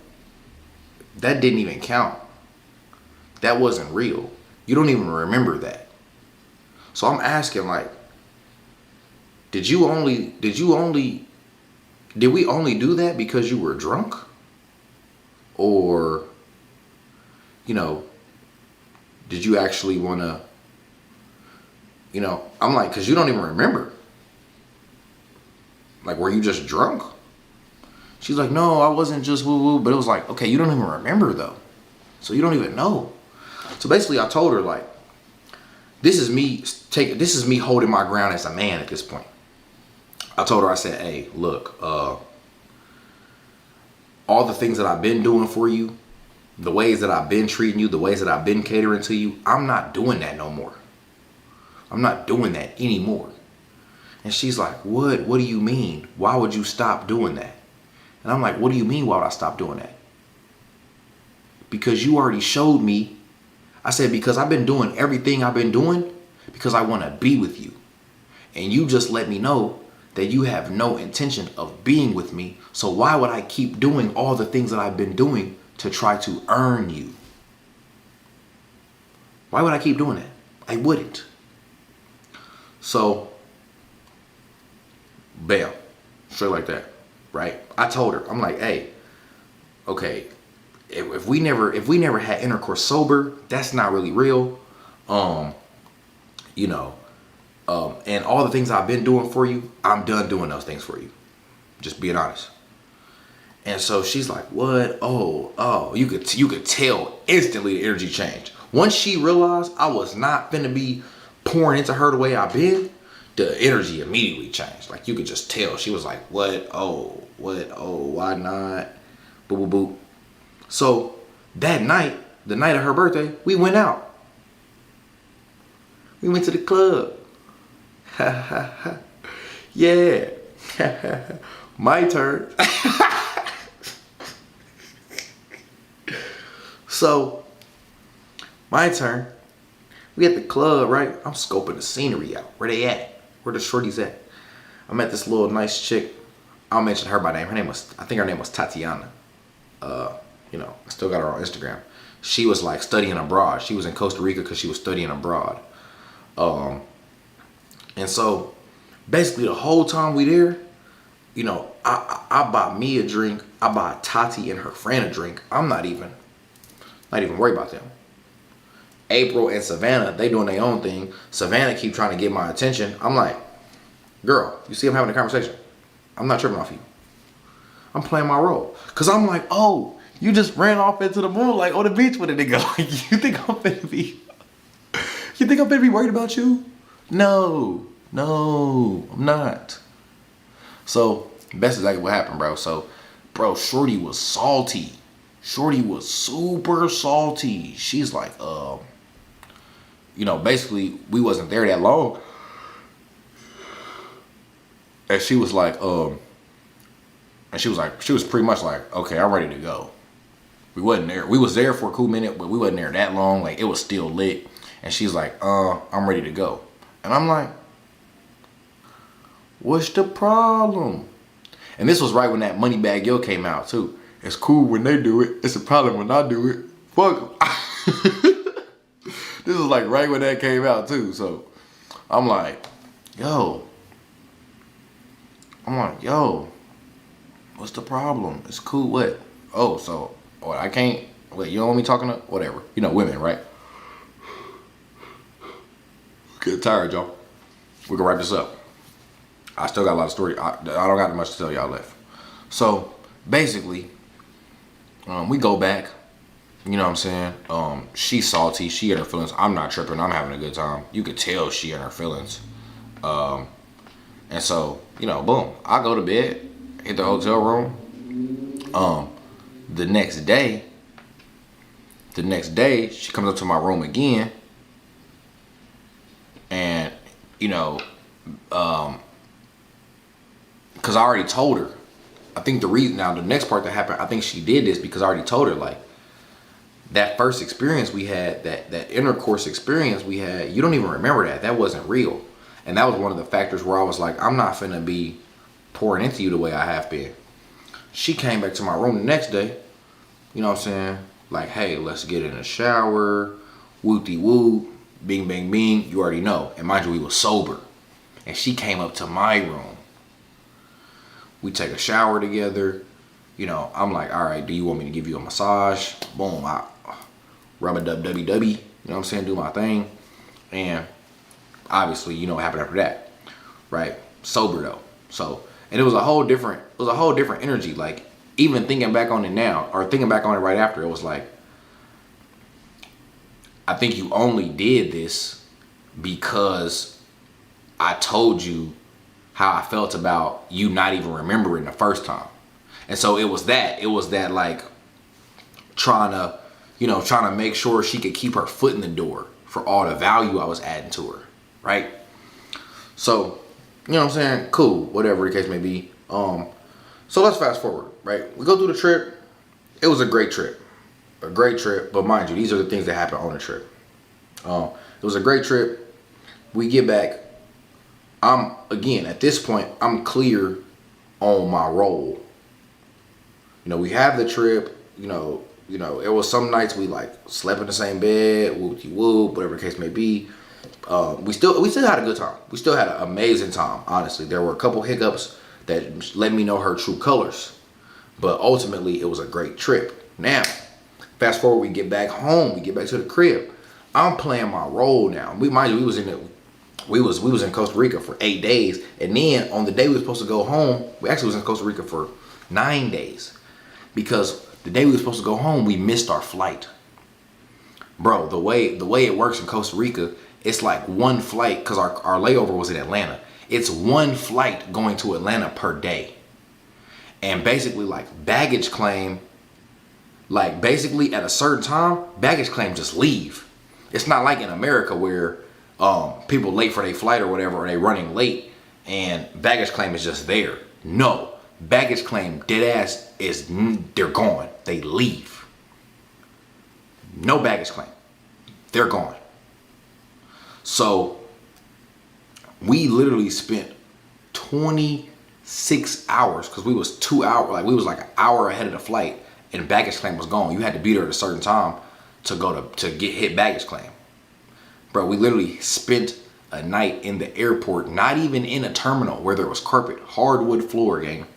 that didn't even count. That wasn't real. You don't even remember that. So I'm asking, like, did we only do that because you were drunk? Or, you know, did you actually want to, you know, I'm like, because you don't even remember. Like, were you just drunk? She's like, no, I wasn't just woo woo. But it was like, okay, you don't even remember though. So you don't even know. So basically I told her, like, this is me holding my ground as a man at this point. I told her, I said, hey, look, all the things that I've been doing for you, the ways that I've been treating you, the ways that I've been catering to you, I'm not doing that no more. I'm not doing that anymore. And she's like, what? What do you mean? Why would you stop doing that? And I'm like, what do you mean, why would I stop doing that? Because you already showed me. I said, because I've been doing everything I've been doing because I want to be with you. And you just let me know that you have no intention of being with me. So why would I keep doing all the things that I've been doing to try to earn you? Why would I keep doing that? I wouldn't. So, bam, straight like that, right? I told her, I'm like, hey, okay, if we never had intercourse sober, that's not really real. You know, and all the things I've been doing for you, I'm done doing those things for you. Just being honest. And so she's like, what? Oh, you could tell instantly the energy changed. Once she realized I was not finna be pouring into her the way I've been, the energy immediately changed. Like, you could just tell. She was like, what? Oh, why not? Boop, boop, boop. So that night, the night of her birthday, we went out. We went to the club. Yeah. My turn. So, my turn. We at the club, right? I'm scoping the scenery out. Where they at? Where the shorties at? I met this little nice chick. I'll mention her by name. I think her name was Tatiana. You know, I still got her on Instagram. She was like studying abroad. She was in Costa Rica because she was studying abroad. And so basically the whole time we there, you know, I bought me a drink. I bought Tati and her friend a drink. I'm not even worried about them. April and Savannah, they doing their own thing. Savannah keep trying to get my attention. I'm like, girl, you see I'm having a conversation. I'm not tripping off you. I'm playing my role. Cause I'm like, oh, you just ran off into the moonlight on the beach with a nigga. You think I'm finna be worried about you? No, I'm not. So that's exactly what happened, bro. So, bro, Shorty was salty. Shorty was super salty. She's like, you know, basically we wasn't there that long. And she was like, she was pretty much like, okay, I'm ready to go. We wasn't there. We was there for a cool minute, but we wasn't there that long. Like, it was still lit. And she's like, I'm ready to go. And I'm like, what's the problem? And this was right when that Moneybag Yo came out too. It's cool when they do it. It's a problem when I do it. Fuck 'em. This is like right when that came out too. So I'm like, yo, what's the problem? It's cool. What? Oh, so what? I can't. Wait, you don't want me talking to whatever? You know, women, right? Get tired, y'all. We can wrap this up. I still got a lot of story. I don't got much to tell y'all left. So basically, we go back. You know what I'm saying? She's salty. She in her feelings. I'm not tripping. I'm having a good time. You could tell she in her feelings. And so, you know, boom. I go to bed, hit the hotel room. The next day, she comes up to my room again. And, you know, because I already told her I think the reason, now the next part that happened, I think she did this because I already told her, like, that first experience we had, that intercourse experience we had, you don't even remember that. That wasn't real. And that was one of the factors where I was like, I'm not finna be pouring into you the way I have been. She came back to my room the next day, you know what I'm saying? Like, hey, let's get in the shower, whoop-de-whoop, bing, bang, bing, you already know. And mind you, we was sober. And she came up to my room. We take a shower together. You know, I'm like, all right, do you want me to give you a massage? Boom, I rub-a-dub-dubby-dubby, you know what I'm saying, do my thing. And obviously, you know what happened after that, right? Sober though. So, and it was a whole different energy. Like, even thinking back on it now, or thinking back on it right after, it was like, I think you only did this because I told you how I felt about you not even remembering the first time. And so it was that like trying to make sure she could keep her foot in the door for all the value I was adding to her, right? So, you know what I'm saying? Cool, whatever the case may be. So let's fast forward, right? We go through the trip. It was a great trip. But mind you, these are the things that happen on the trip. It was a great trip. We get back. At this point, I'm clear on my role. You know, we have the trip, you know, it was some nights we like slept in the same bed, whoop-de-whoop, whatever the case may be. We still had a good time. We still had an amazing time, honestly. There were a couple hiccups that let me know her true colors. But ultimately, it was a great trip. Now, fast forward, we get back home. We get back to the crib. I'm playing my role now. We was in Costa Rica for 8 days. And then on the day we were supposed to go home, we actually was in Costa Rica for 9 days. Because the day we were supposed to go home, we missed our flight. Bro, the way it works in Costa Rica, it's like one flight, because our layover was in Atlanta. It's one flight going to Atlanta per day. And basically, like, baggage claim, like, basically at a certain time, baggage claim just leave. It's not like in America where people late for their flight or whatever, or they running late, and baggage claim is just there. No. Baggage claim, dead ass, they're gone. They leave. No baggage claim. They're gone. So we literally spent 26 hours, because we was 2 hours, like we was like an hour ahead of the flight, and baggage claim was gone. You had to be there at a certain time to get hit baggage claim. Bro, we literally spent a night in the airport, not even in a terminal where there was carpet, hardwood floor, gang.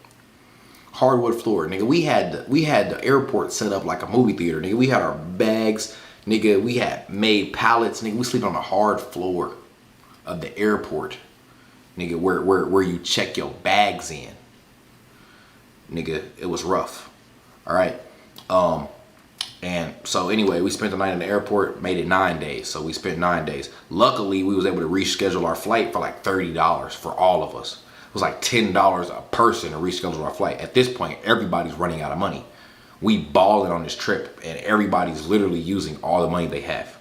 Hardwood floor, nigga. We had the airport set up like a movie theater, nigga. We had our bags, nigga. We had made pallets, nigga. We sleep on the hard floor of the airport, nigga. Where you check your bags in, nigga. It was rough. All right. And so anyway, we spent the night in the airport. Made it 9 days. So we spent 9 days. Luckily, we was able to reschedule our flight for like $30 for all of us. It was like $10 a person to reschedule our flight. At this point, everybody's running out of money. We balling on this trip, and everybody's literally using all the money they have.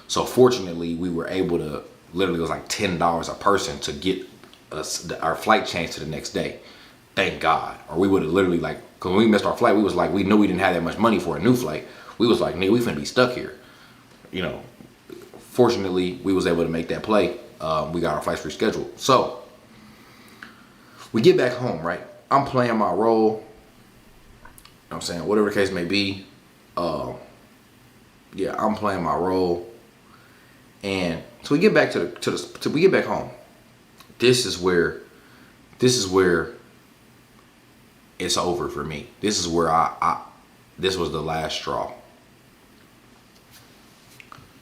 So fortunately, we were able to, literally it was like $10 a person to get our flight changed to the next day. Thank God. Or we would have literally, like, because when we missed our flight, we was like, we knew we didn't have that much money for a new flight. We was like, nigga, we finna be stuck here. You know, fortunately, we was able to make that play. We got our flights rescheduled. So we get back home, right? I'm playing my role. You know what I'm saying? Whatever the case may be. Yeah, I'm playing my role. And so we get back we get back home. This is where it's over for me. This is where this was the last straw.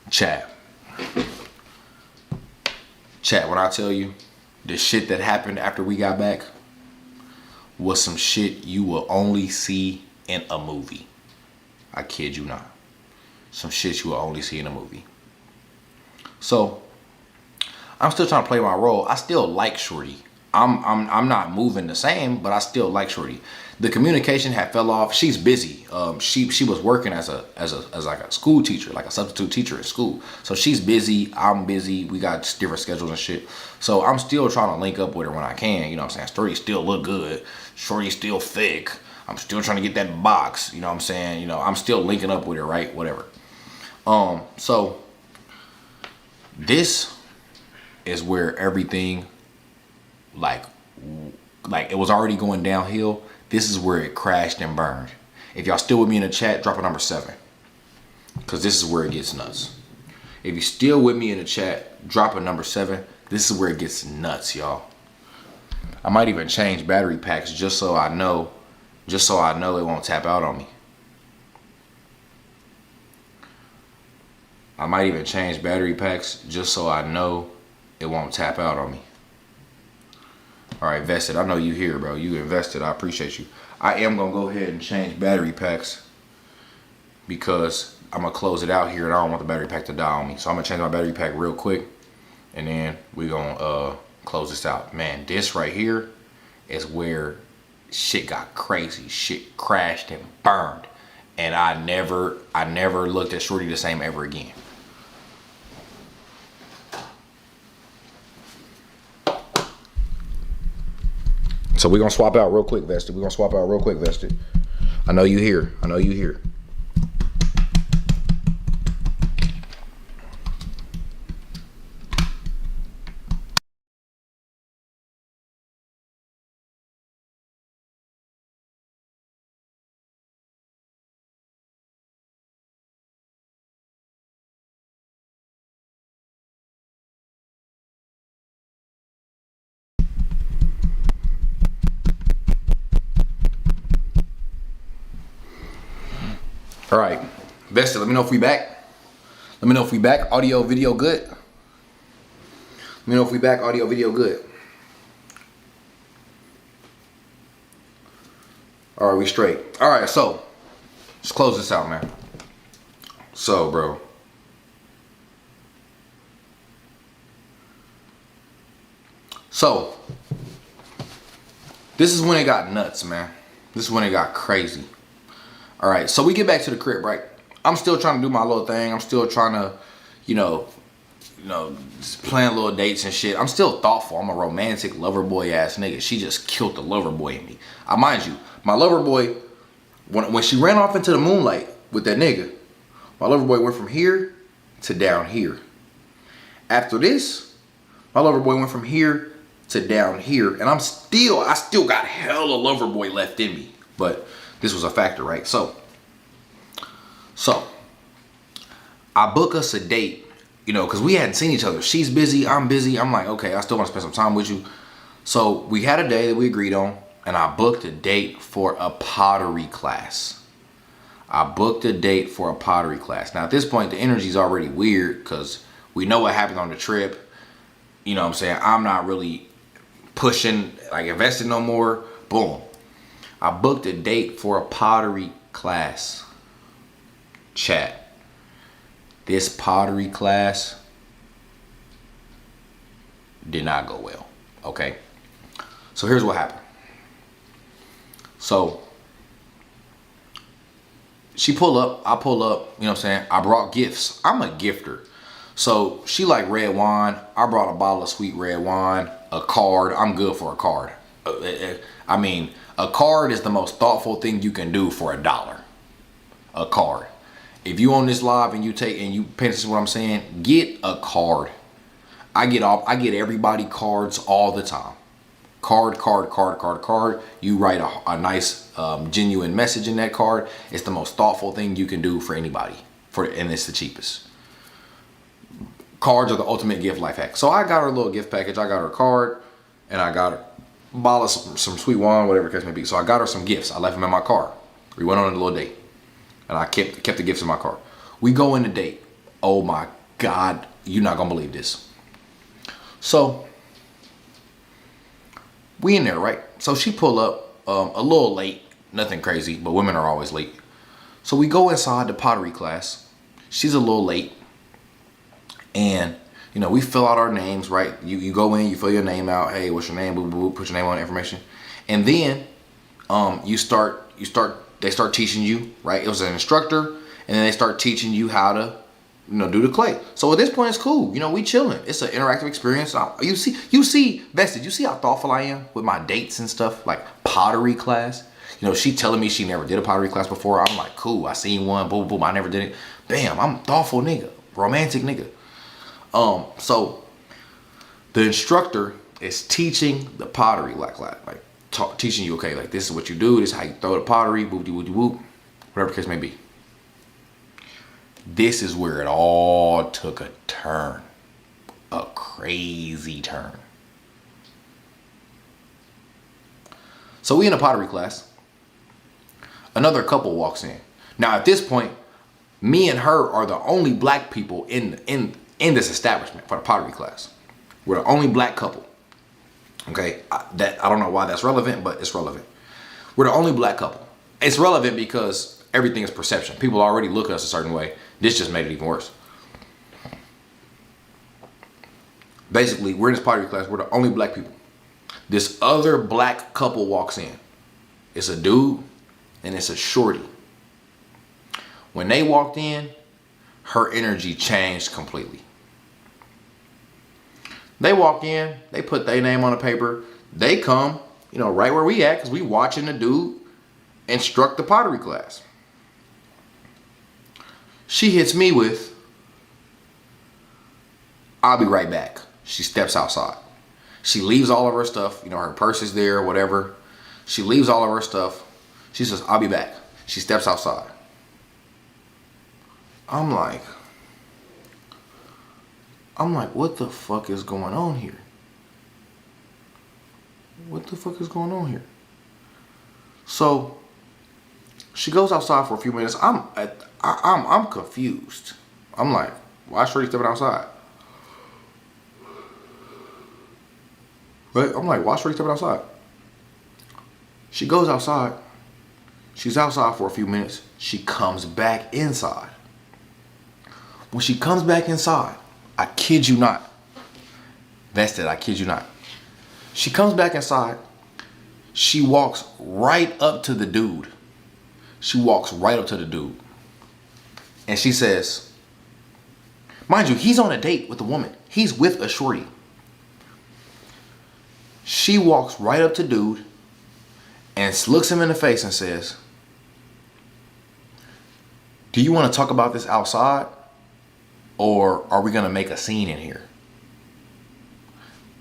Chat, when I tell you the shit that happened after we got back was some shit you will only see in a movie. I kid you not. Some shit you will only see in a movie. So, I'm still trying to play my role. I still like Shorty. I'm not moving the same, but I still like shorty. The communication had fell off. She's busy. She was working as like a school teacher, like a substitute teacher at school. So she's busy. I'm busy. We got different schedules and shit. So I'm still trying to link up with her when I can. You know what I'm saying? Shorty still look good. Shorty still thick. I'm still trying to get that box. You know what I'm saying? You know, I'm still linking up with her, right? Whatever. So this is where everything like it was already going downhill. This is where it crashed and burned. If y'all still with me in the chat, drop a number 7. Because this is where it gets nuts. If you're still with me in the chat, drop a number 7. This is where it gets nuts, y'all. I might even change battery packs just so I know it won't tap out on me. I might even change battery packs just so I know it won't tap out on me. All right, Vested, I know you here, bro. You invested. I appreciate you. I am going to go ahead and change battery packs because I'm going to close it out here and I don't want the battery pack to die on me. So I'm going to change my battery pack real quick and then we're going to close this out. Man, this right here is where shit got crazy. Shit crashed and burned. And I never looked at shorty the same ever again. So we're going to swap out real quick, Vested. We're going to swap out real quick, Vested. I know you here. I know you here. All right, Vested, let me know if we back. Let me know if we back. Audio, video good. Let me know if we back. Audio, video good. All right, we straight. All right, so let's close this out, man. So, bro. So, this is when it got nuts, man. This is when it got crazy. All right, so we get back to the crib, right? I'm still trying to do my little thing. I'm still trying to, just plan little dates and shit. I'm still thoughtful. I'm a romantic lover boy ass nigga. She just killed the lover boy in me. Mind you, my lover boy, when she ran off into the moonlight with that nigga, my lover boy went from here to down here. After this, my lover boy went from here to down here, and I still got hella lover boy left in me, but this was a factor, right? So I book us a date, because we hadn't seen each other. She's busy, I'm busy. I'm like, okay, I still want to spend some time with you. So we had a day that we agreed on, and I booked a date for a pottery class. Now, at this point, the energy's already weird because we know what happened on the trip. You know what I'm saying? I'm not really pushing, like investing no more. Boom. I booked a date for a pottery class. Chat. This pottery class did not go well. Okay. So here's what happened. So she pull up, I pull up, you know what I'm saying? I brought gifts. I'm a gifter. So she like red wine. I brought a bottle of sweet red wine, a card. I'm good for a card. I mean, a card is the most thoughtful thing you can do for $1. A card. If you on this live and you pay attention to what I'm saying, get a card. I get everybody cards all the time. Card. You write a nice genuine message in that card. It's the most thoughtful thing you can do for anybody. And it's the cheapest. Cards are the ultimate gift life hack. So I got her a little gift package. I got her a card and I got her a bottle of some sweet wine, whatever the case may be. So I got her some gifts. I left them in my car. We went on a little date. And I kept the gifts in my car. We go in the date. Oh my God, you're not gonna believe this. So we in there, right? So she pull up a little late, nothing crazy, but women are always late. So we go inside the pottery class. She's a little late, and You know, we fill out our names, right? You go in, you fill your name out. Hey, what's your name? Boo, boo, boo, put your name on the information. And then they start teaching you, right? It was an instructor, and then they start teaching you how to, you know, do the clay. So at this point, it's cool. You know, we chilling. It's an interactive experience. You see, Vested, you see how thoughtful I am with my dates and stuff, like pottery class. You know, she telling me she never did a pottery class before. I'm like, cool. I seen one. Boom, boom. I never did it. Bam. I'm a thoughtful nigga, romantic nigga. So the instructor is teaching the pottery teaching you, okay, like this is what you do, this is how you throw the pottery, boop de whoop de whoop, whatever the case may be. This is where it all took a turn, a crazy turn. So we in a pottery class. Another couple walks in. Now at this point, me and her are the only black people in this establishment for the pottery class. We're the only black couple. Okay, I don't know why that's relevant, but it's relevant. We're the only black couple. It's relevant because everything is perception. People already look at us a certain way. This just made it even worse. Basically, we're in this pottery class. We're the only black people. This other black couple walks in. It's a dude and it's a shorty. When they walked in, her energy changed completely. They walk in, they put their name on the paper. They come, you know, right where we at, because we watching the dude instruct the pottery class. She hits me with, I'll be right back. She steps outside. She leaves all of her stuff, you know, her purse is there, whatever. She leaves all of her stuff. She says, I'll be back. She steps outside. I'm like, what the fuck is going on here? What the fuck is going on here? So she goes outside for a few minutes. I'm confused. I'm like, why is Shorty stepping outside? Right? I'm like, why is Shorty stepping outside? She goes outside. She's outside for a few minutes. She comes back inside. When she comes back inside, I kid you not. Vested, I kid you not. She comes back inside. She walks right up to the dude. And she says, mind you, he's on a date with a woman. He's with a shorty. She walks right up to dude and looks him in the face and says, do you want to talk about this outside? Or are we going to make a scene in here?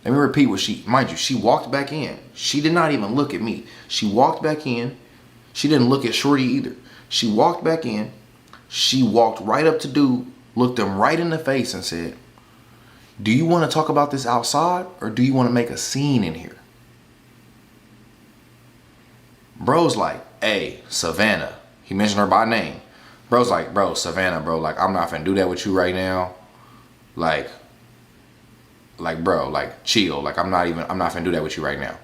Let me repeat what mind you, she walked back in. She did not even look at me. She walked back in. She didn't look at Shorty either. She walked back in. She walked right up to dude, looked him right in the face and said, do you want to talk about this outside or do you want to make a scene in here? Bro's like, hey, Savannah. He mentioned her by name. Bro's like, bro, Savannah, bro, like, I'm not finna do that with you right now. Like, bro, like, chill. Like, I'm not finna do that with you right now.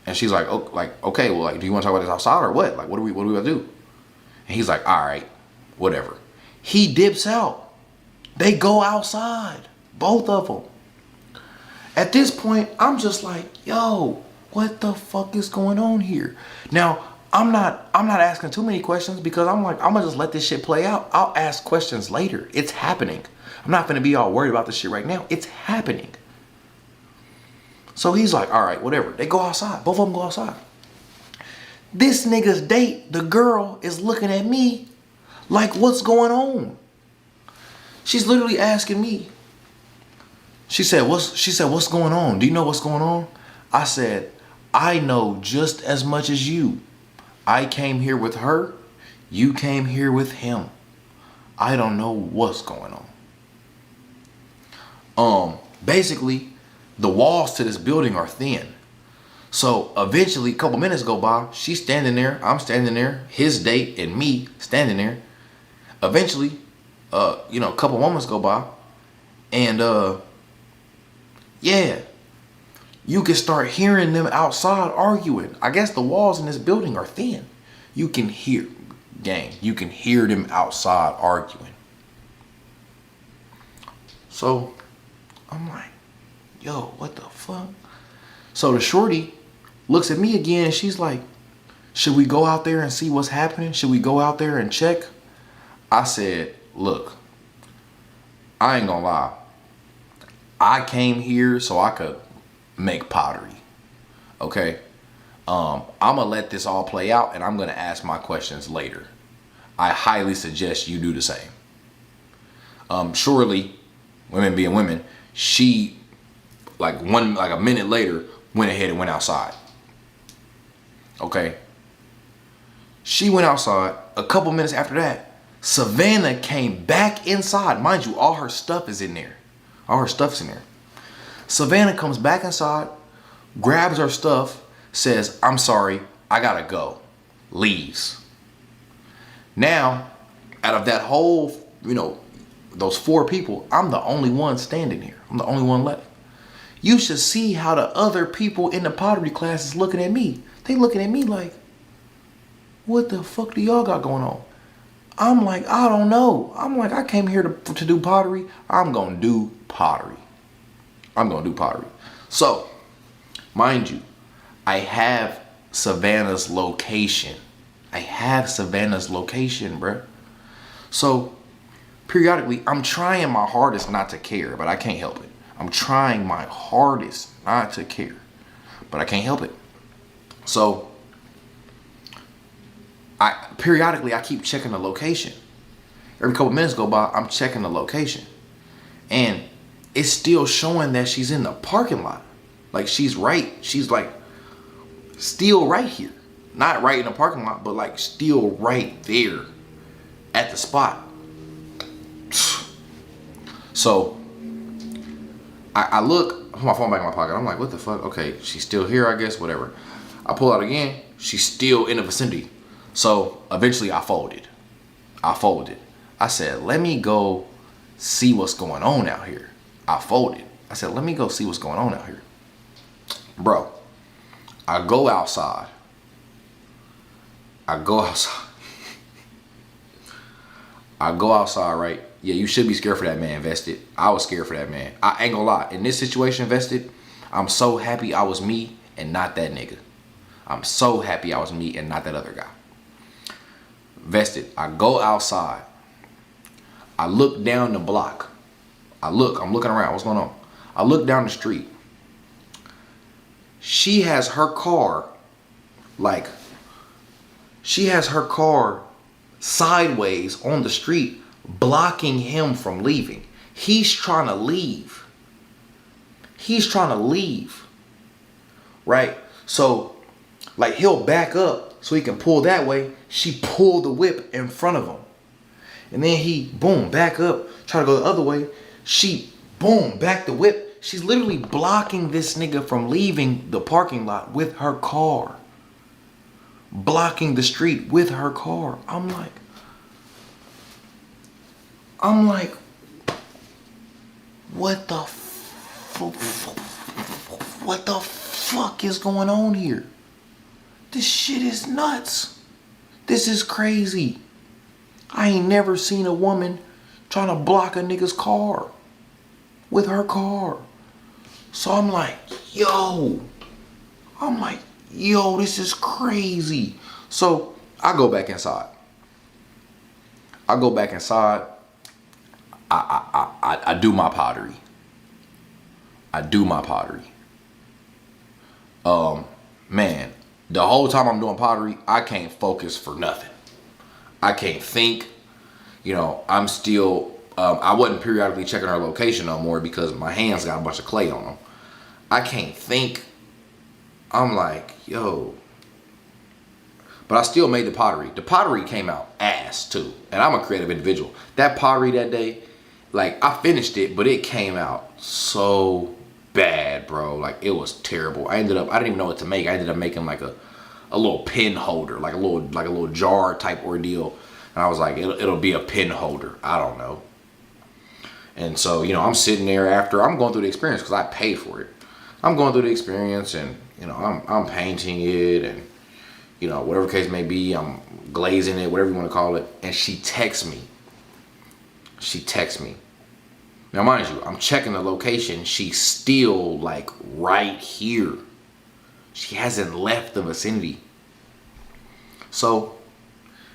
And she's like, oh, like, okay, well, like, do you want to talk about this outside or what? Like, what are we gonna do? And he's like, all right, whatever. He dips out. They go outside, both of them. At this point, I'm just like, yo, what the fuck is going on here? Now, I'm not asking too many questions because I'm like, I'm gonna just let this shit play out. I'll ask questions later. It's happening. I'm not gonna be all worried about this shit right now. It's happening. So he's like, all right, whatever. They go outside. Both of them go outside. This nigga's date, the girl, is looking at me like, what's going on? She's literally asking me. She said, what's going on? Do you know what's going on? I said, I know just as much as you. I came here with her. You came here with him. I don't know what's going on. Basically, the walls to this building are thin. So eventually, a couple minutes go by. She's standing there. I'm standing there. His date and me standing there. Eventually, a couple moments go by. And, yeah. You can start hearing them outside arguing. I guess the walls in this building are thin. You can hear, gang, you can hear them outside arguing. So I'm like, yo, what the fuck? So the shorty looks at me again and she's like, should we go out there and see what's happening? Should we go out there and check? I said, look, I ain't gonna lie. I came here so I could make pottery. Okay? I'm gonna let this all play out and I'm gonna ask my questions later. I highly suggest you do the same. Surely, women being women, she like a minute later went ahead and went outside. Okay? She went outside. A couple minutes after that, Savannah came back inside. Mind you, all her stuff is in there. All her stuff's in there. Savannah comes back inside, grabs her stuff, says, I'm sorry, I gotta go. Leaves. Now, out of that whole, those 4 people, I'm the only one standing here. I'm the only one left. You should see how the other people in the pottery class is looking at me. They looking at me like, what the fuck do y'all got going on? I'm like, I don't know. I'm like, I came here to do pottery. I'm gonna do pottery. I'm gonna do pottery. So, mind you, I have Savannah's location. I have Savannah's location, bruh. So, periodically, I'm trying my hardest not to care, but I can't help it. I'm trying my hardest not to care, but I can't help it. So, periodically I keep checking the location. Every couple minutes go by, I'm checking the location. And it's still showing that she's in the parking lot. Like she's like still right here. Not right in the parking lot, but like still right there at the spot. So I look, I put my phone back in my pocket. I'm like, what the fuck? Okay, she's still here, I guess, whatever. I pull out again, she's still in the vicinity. So eventually I folded. I said, let me go see what's going on out here. I folded. I said, let me go see what's going on out here. Bro, I go outside. I go outside, right? Yeah, you should be scared for that man, Vested. I was scared for that man. I ain't gonna lie. In this situation, Vested, I'm so happy I was me and not that nigga. I'm so happy I was me and not that other guy. Vested, I go outside. I look down the block. I'm looking around. What's going on? I look down the street. She has her car sideways on the street, blocking him from leaving. He's trying to leave. Right? So, like, he'll back up so he can pull that way. She pulled the whip in front of him. And then he, boom, back up, try to go the other way. She, boom, back the whip. She's literally blocking this nigga from leaving the parking lot with her car. Blocking the street with her car. I'm like, what the fuck is going on here? This shit is nuts. This is crazy. I ain't never seen a woman trying to block a nigga's car with her car. So I'm like, yo, this is crazy. So I go back inside. I do my pottery. Man, the whole time I'm doing pottery, I can't focus for nothing. I can't think. I'm still, I wasn't periodically checking her location no more because my hands got a bunch of clay on them. I can't think. I'm like, yo. But I still made the pottery. The pottery came out ass too. And I'm a creative individual. That pottery that day, like, I finished it, but it came out so bad, bro. Like, it was terrible. I didn't even know what to make. I ended up making like a little pin holder, like a little jar type ordeal. And I was like, it'll be a pin holder. I don't know. And so, I'm sitting there after I'm going through the experience because I paid for it. I'm going through the experience and, I'm painting it and, whatever case may be, I'm glazing it, whatever you want to call it. And she texts me. Now, mind you, I'm checking the location. She's still like right here. She hasn't left the vicinity. So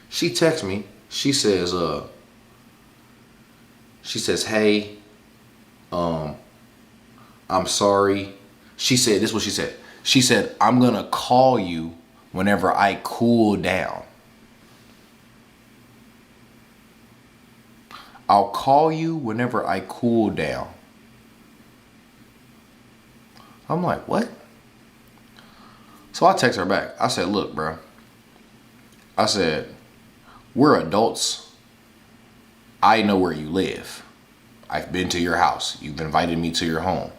she texts me. She says, hey, I'm sorry. She said, this is what she said. She said, I'm gonna call you whenever I cool down. I'll call you whenever I cool down. I'm like, what? So I text her back. I said, look, bro. I said, we're adults. I know where you live. I've been to your house. You've invited me to your home.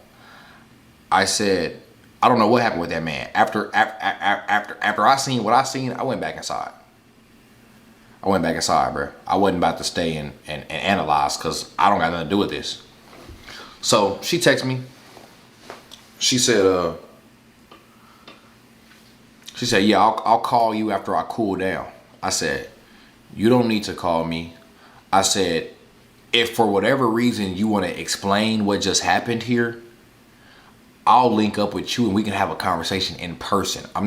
I said, I don't know what happened with that man. After I seen what I seen, I went back inside. Bro. I wasn't about to stay and analyze because I don't got nothing to do with this. So she texted me. She said, yeah, I'll call you after I cool down. I said, you don't need to call me. I said, if for whatever reason you want to explain what just happened here, I'll link up with you and we can have a conversation in person. I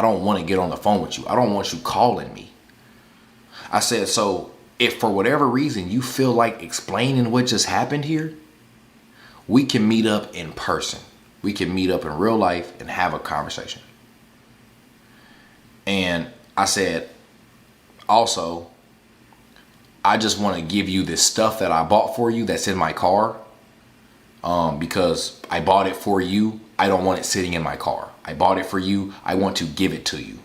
don't want to get on the phone with you. I don't want you calling me. I said, so if for whatever reason you feel like explaining what just happened here, we can meet up in person. We can meet up in real life and have a conversation. And I said, also, I just want to give you this stuff that I bought for you that's in my car. Because I bought it for you. I don't want it sitting in my car. I bought it for you. I want to give it to you.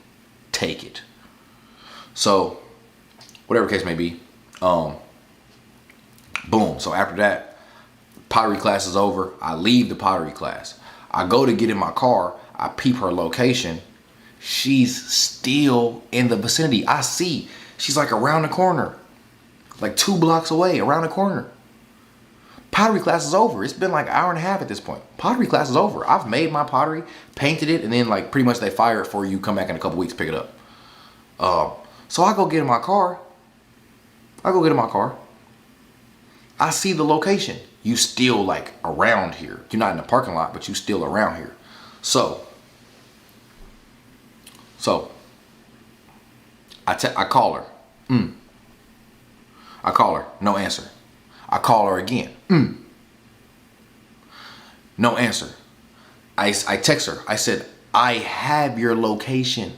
Take it. So, whatever case may be, boom. So after that, pottery class is over. I leave the pottery class. I go to get in my car. I peep her location. She's still in the vicinity. I see she's like around the corner, like 2 blocks away, around the corner. Pottery class is over. It's been like an hour and a half at this point. Pottery class is over. I've made my pottery, painted it, and then like pretty much they fire it for you. Come back in a couple weeks, pick it up. So I go get in my car. I see the location. You still like around here. You're not in the parking lot, but you still around here. So I call her. I call her. No answer. I call her again. No answer. I text her. I said, I have your location.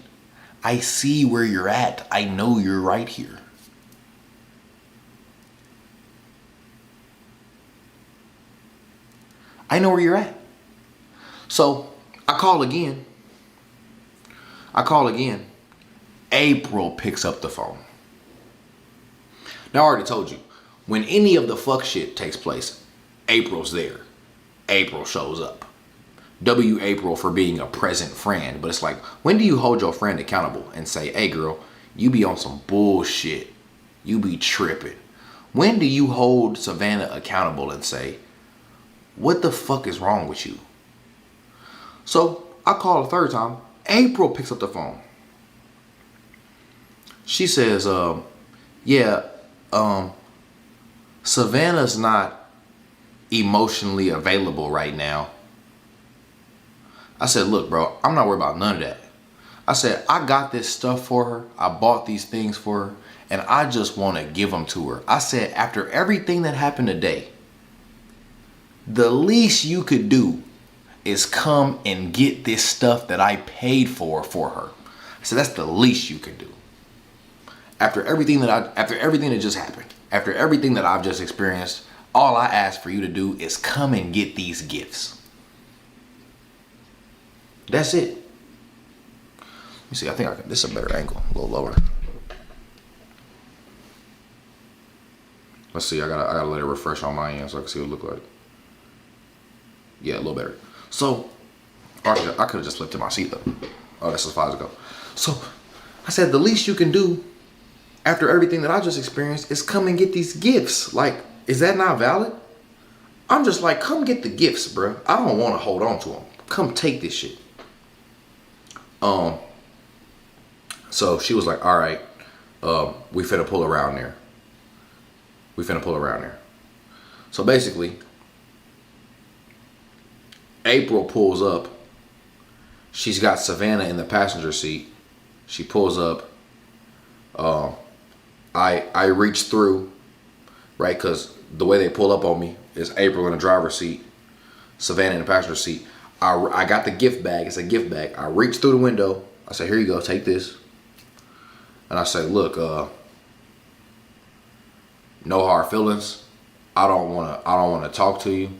I see where you're at. I know you're right here. I know where you're at. So I call again. April picks up the phone. Now I already told you, when any of the fuck shit takes place, April's there. April shows up. W April for being a present friend. But it's like, when do you hold your friend accountable and say, hey girl, you be on some bullshit. You be tripping. When do you hold Savannah accountable and say, what the fuck is wrong with you? So I call a third time. April picks up the phone. She says, Savannah's not emotionally available right now. I said, look, bro, I'm not worried about none of that. I said, I got this stuff for her. I bought these things for her, and I just want to give them to her. I said, after everything that happened today, the least you could do is come and get this stuff that I paid for her. I said, that's the least you can do. After everything that just happened, after everything that I've just experienced, all I ask for you to do is come and get these gifts. That's it. Let me see, I think this is a better angle, a little lower. Let's see, I gotta let it refresh on my end so I can see what it look like. Yeah, a little better. So, I could have just lifted my seat though. Oh, that's as far as it go. So, I said the least you can do after everything that I just experienced is come and get these gifts. Like, is that not valid? I'm just like, come get the gifts, bro. I don't want to hold on to them. Come take this shit. So she was like, all right, we finna pull around there. So basically, April pulls up. She's got Savannah in the passenger seat. She pulls up. I reach through, right? Because the way they pull up on me is April in the driver's seat, Savannah in the passenger seat. I got the gift bag. It's a gift bag. I reach through the window. I say, here you go, take this. And I say, look, no hard feelings. I don't wanna talk to you.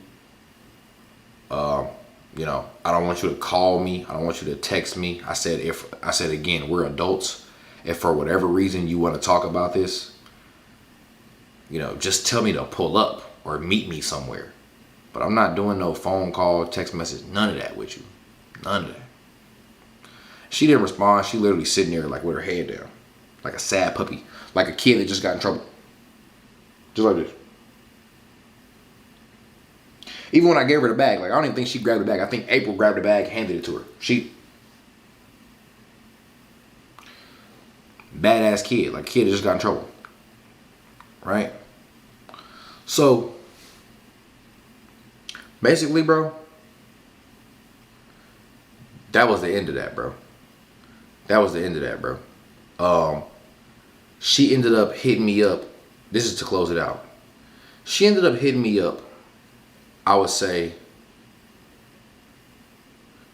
You know, I don't want you to call me. I don't want you to text me. I said again, we're adults. If for whatever reason you want to talk about this, you know, just tell me to pull up or meet me somewhere. But I'm not doing no phone call, text message, none of that with you. None of that. She didn't respond. She literally sitting there like with her head down. Like a sad puppy. Like a kid that just got in trouble. Just like this. Even when I gave her the bag, like I don't even think she grabbed the bag. I think April grabbed the bag, handed it to her. Badass kid, like a kid that just got in trouble. Right? So, basically, bro, that was the end of that, bro. That was the end of that, bro. She ended up hitting me up. This is to close it out. She ended up hitting me up, I would say,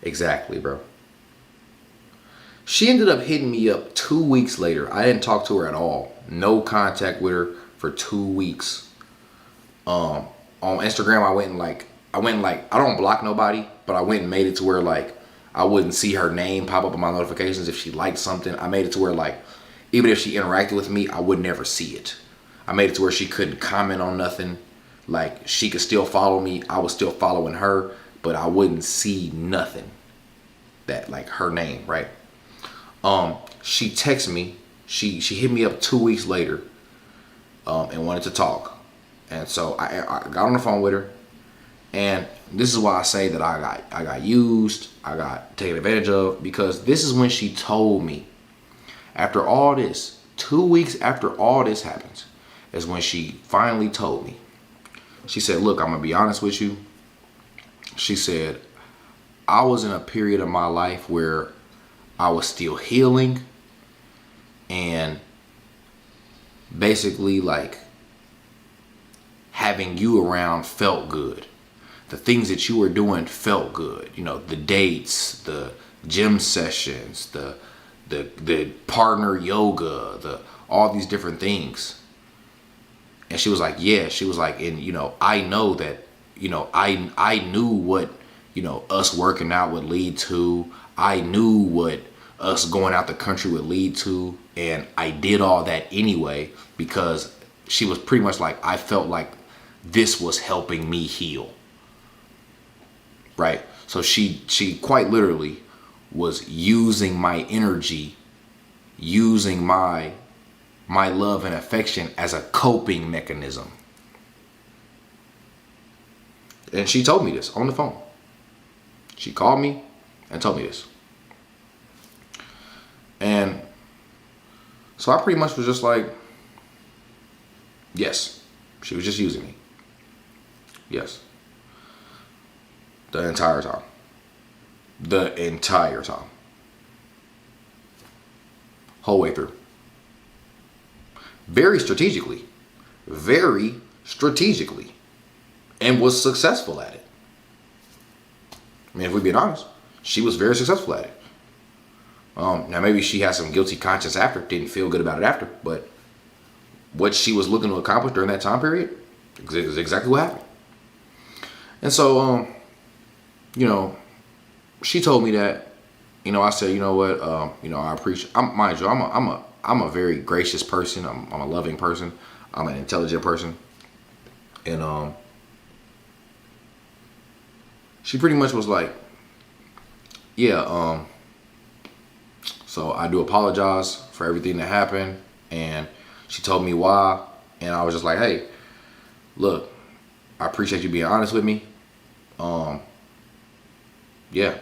exactly, bro. She ended up hitting me up 2 weeks later. I didn't talk to her at all. No contact with her for 2 weeks. On Instagram, I went and I don't block nobody, but I went and made it to where like I wouldn't see her name pop up on my notifications if she liked something. I made it to where like even if she interacted with me, I would never see it. I made it to where she couldn't comment on nothing. Like she could still follow me. I was still following her, but I wouldn't see nothing that like her name, right? She texted me. She hit me up 2 weeks later, and wanted to talk. And so I got on the phone with her, and this is why I say that I got used, I got taken advantage of, because this is when she told me, after all this, 2 weeks after all this happens, is when she finally told me. She said, look, I'm gonna be honest with you. She said, I was in a period of my life where I was still healing, and basically like having you around felt good. The things that you were doing felt good. You know, the dates, the gym sessions, the partner yoga, all these different things. And she was like, yeah, she was like, and you know, I know that, you know, I knew what, you know, us working out would lead to. I knew what us going out the country would lead to. And I did all that anyway, because she was pretty much like, I felt like this was helping me heal. Right? So she quite literally was using my energy, using my love and affection as a coping mechanism. And she told me this on the phone. She called me and told me this. And so I pretty much was just like, yes, she was just using me. Yes. The entire time. The entire time. Whole way through. Very strategically. Very strategically. And was successful at it. I mean, if we're being honest, she was very successful at it. Now maybe she had some guilty conscience after, didn't feel good about it after, but what she was looking to accomplish during that time period is exactly what happened. And so, you know, she told me that, you know, I said, you know what, you know, I appreciate, mind you, I'm a very gracious person. I'm a loving person. I'm an intelligent person. And, she pretty much was like, yeah, so I do apologize for everything that happened. And she told me why. And I was just like, hey, look, I appreciate you being honest with me. Yeah.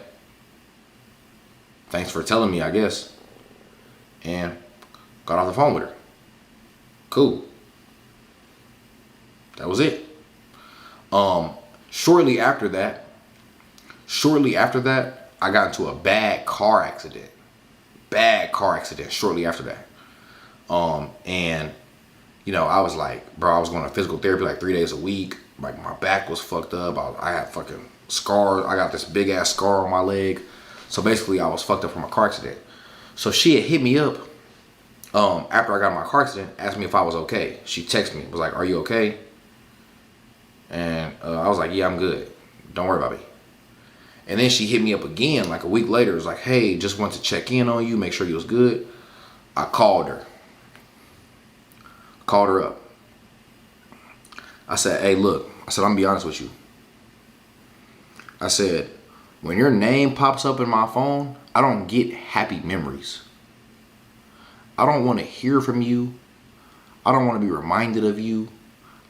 Thanks for telling me, I guess. And got off the phone with her. Cool. That was it. Shortly after that, I got into a bad car accident. Shortly after that. And you know, I was like, bro, I was going to physical therapy like 3 days a week. Like my back was fucked up. I had fucking scars. I got this big ass scar on my leg. So basically I was fucked up from a car accident. So she had hit me up after I got in my car accident, asked me if I was okay. She texted me, was like, are you okay? And I was like, yeah, I'm good. Don't worry about me. And then she hit me up again like a week later. It was like, hey, just wanted to check in on you, make sure you was good. I called her. Called her up. I said, hey, look. I said, I'm gonna be honest with you. I said, when your name pops up in my phone, I don't get happy memories. I don't want to hear from you. I don't want to be reminded of you.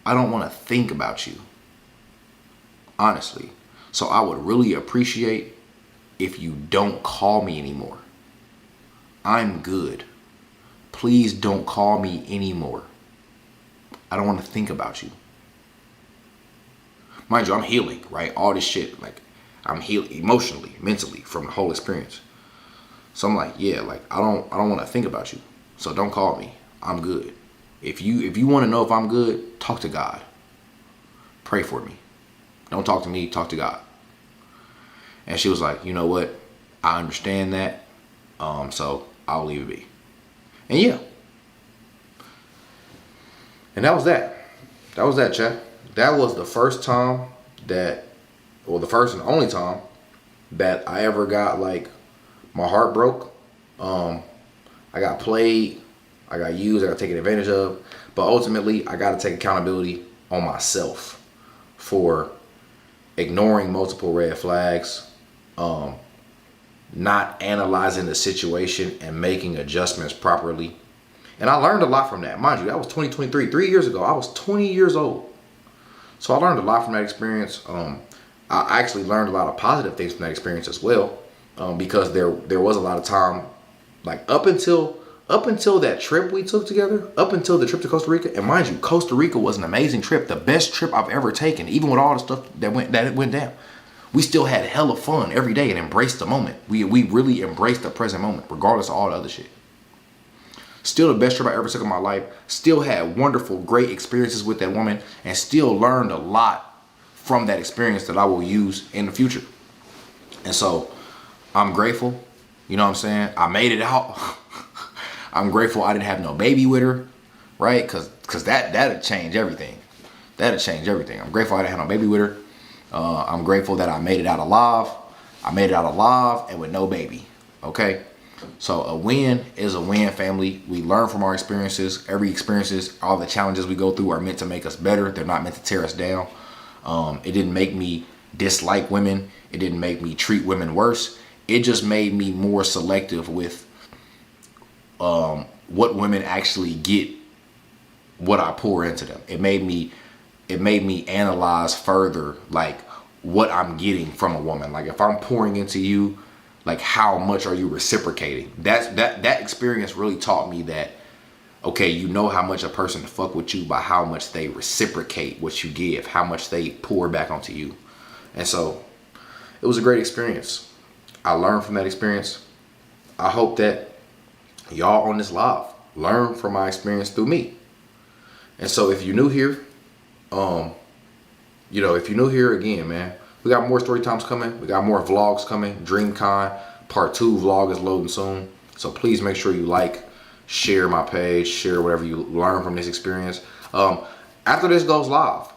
I don't want to think about you. Honestly. So I would really appreciate if you don't call me anymore. I'm good. Please don't call me anymore. I don't want to think about you. Mind you, I'm healing, right? All this shit, like, I'm healing emotionally, mentally from the whole experience. So I'm like, yeah, like, I don't want to think about you. So don't call me. I'm good. If you want to know if I'm good, talk to God. Pray for me. Don't talk to me, talk to God. And she was like, you know what? I understand that. So I'll leave it be. And yeah. And that was that. That was that, chat. That was the first time that, well, the first and only time that I ever got, like, my heart broke. I got played, I got used, I got taken advantage of. But ultimately, I got to take accountability on myself for ignoring multiple red flags, not analyzing the situation and making adjustments properly. And I learned a lot from that. Mind you, that was 2023, 3 years ago. I was 20 years old. So I learned a lot from that experience. I actually learned a lot of positive things from that experience as well, because there was a lot of time, like up until that trip we took together, up until the trip to Costa Rica. And mind you, Costa Rica was an amazing trip, the best trip I've ever taken, even with all the stuff that went down. We still had hella fun every day and embraced the moment. We really embraced the present moment, regardless of all the other shit. Still the best trip I ever took in my life. Still had wonderful, great experiences with that woman, and still learned a lot from that experience that I will use in the future. And so I'm grateful. You know what I'm saying? I made it out. I'm grateful I didn't have no baby with her, right? Cause that'd change everything. That'd change everything. I'm grateful I didn't have no baby with her. I'm grateful that I made it out alive. I made it out alive and with no baby. Okay? So a win is a win, family. We learn from our experiences. Every experiences, all the challenges we go through are meant to make us better. They're not meant to tear us down. It didn't make me dislike women. It didn't make me treat women worse. It just made me more selective with what women actually get, what I pour into them. It made me analyze further, like, what I'm getting from a woman. Like, if I'm pouring into you, like, how much are you reciprocating? That experience really taught me that, okay, you know how much a person fuck with you by how much they reciprocate what you give, how much they pour back onto you. And so it was a great experience. I learned from that experience. I hope that y'all on this live learn from my experience through me. And so if you're new here, if you're new here, again, man, we got more story times coming. We got more vlogs coming. DreamCon Part 2 vlog is loading soon. So please make sure you like, share my page, share whatever you learn from this experience. After this goes live,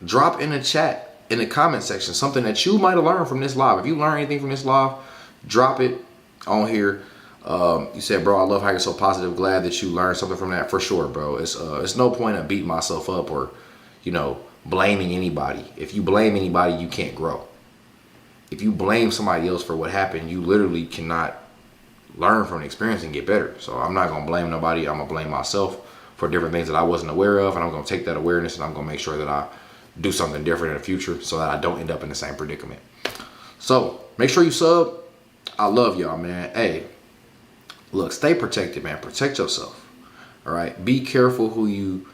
drop in the chat, in the comment section, something that you might have learned from this live. If you learn anything from this live, drop it on here. You said, bro, I love how you're so positive. Glad that you learned something from that. For sure, bro. It's no point in beating myself up or, blaming anybody. If you blame anybody, you can't grow. If you blame somebody else for what happened, you literally cannot learn from the experience and get better. So I'm not gonna blame nobody. I'm gonna blame myself for different things that I wasn't aware of, and I'm gonna take that awareness and I'm gonna make sure that I do something different in the future so that I don't end up in the same predicament. So make sure you sub. I love y'all, man. Hey, look, stay protected, man. Protect yourself. All right. Be careful who you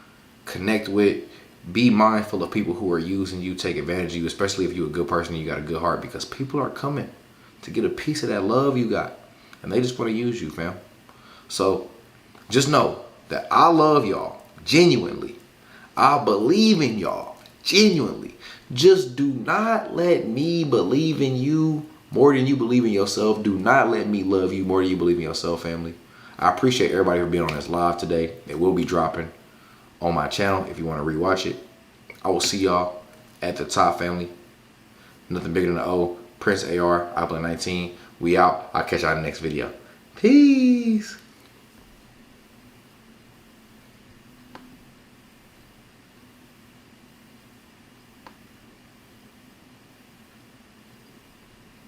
connect with. be mindful of people who are using you, take advantage of you, especially if you're a good person and you got a good heart, because people are coming to get a piece of that love you got, and they just want to use you, fam. So just know that I love y'all genuinely. I believe in y'all genuinely. Just do not let me believe in you more than you believe in yourself. Do not let me love you more than you believe in yourself, family. I appreciate everybody for being on this live today. It will be dropping on my channel if you want to rewatch it. I will see y'all at the top, family. Nothing bigger than the O. Prince AR, I play 19. We out. I'll catch y'all in the next video. Peace.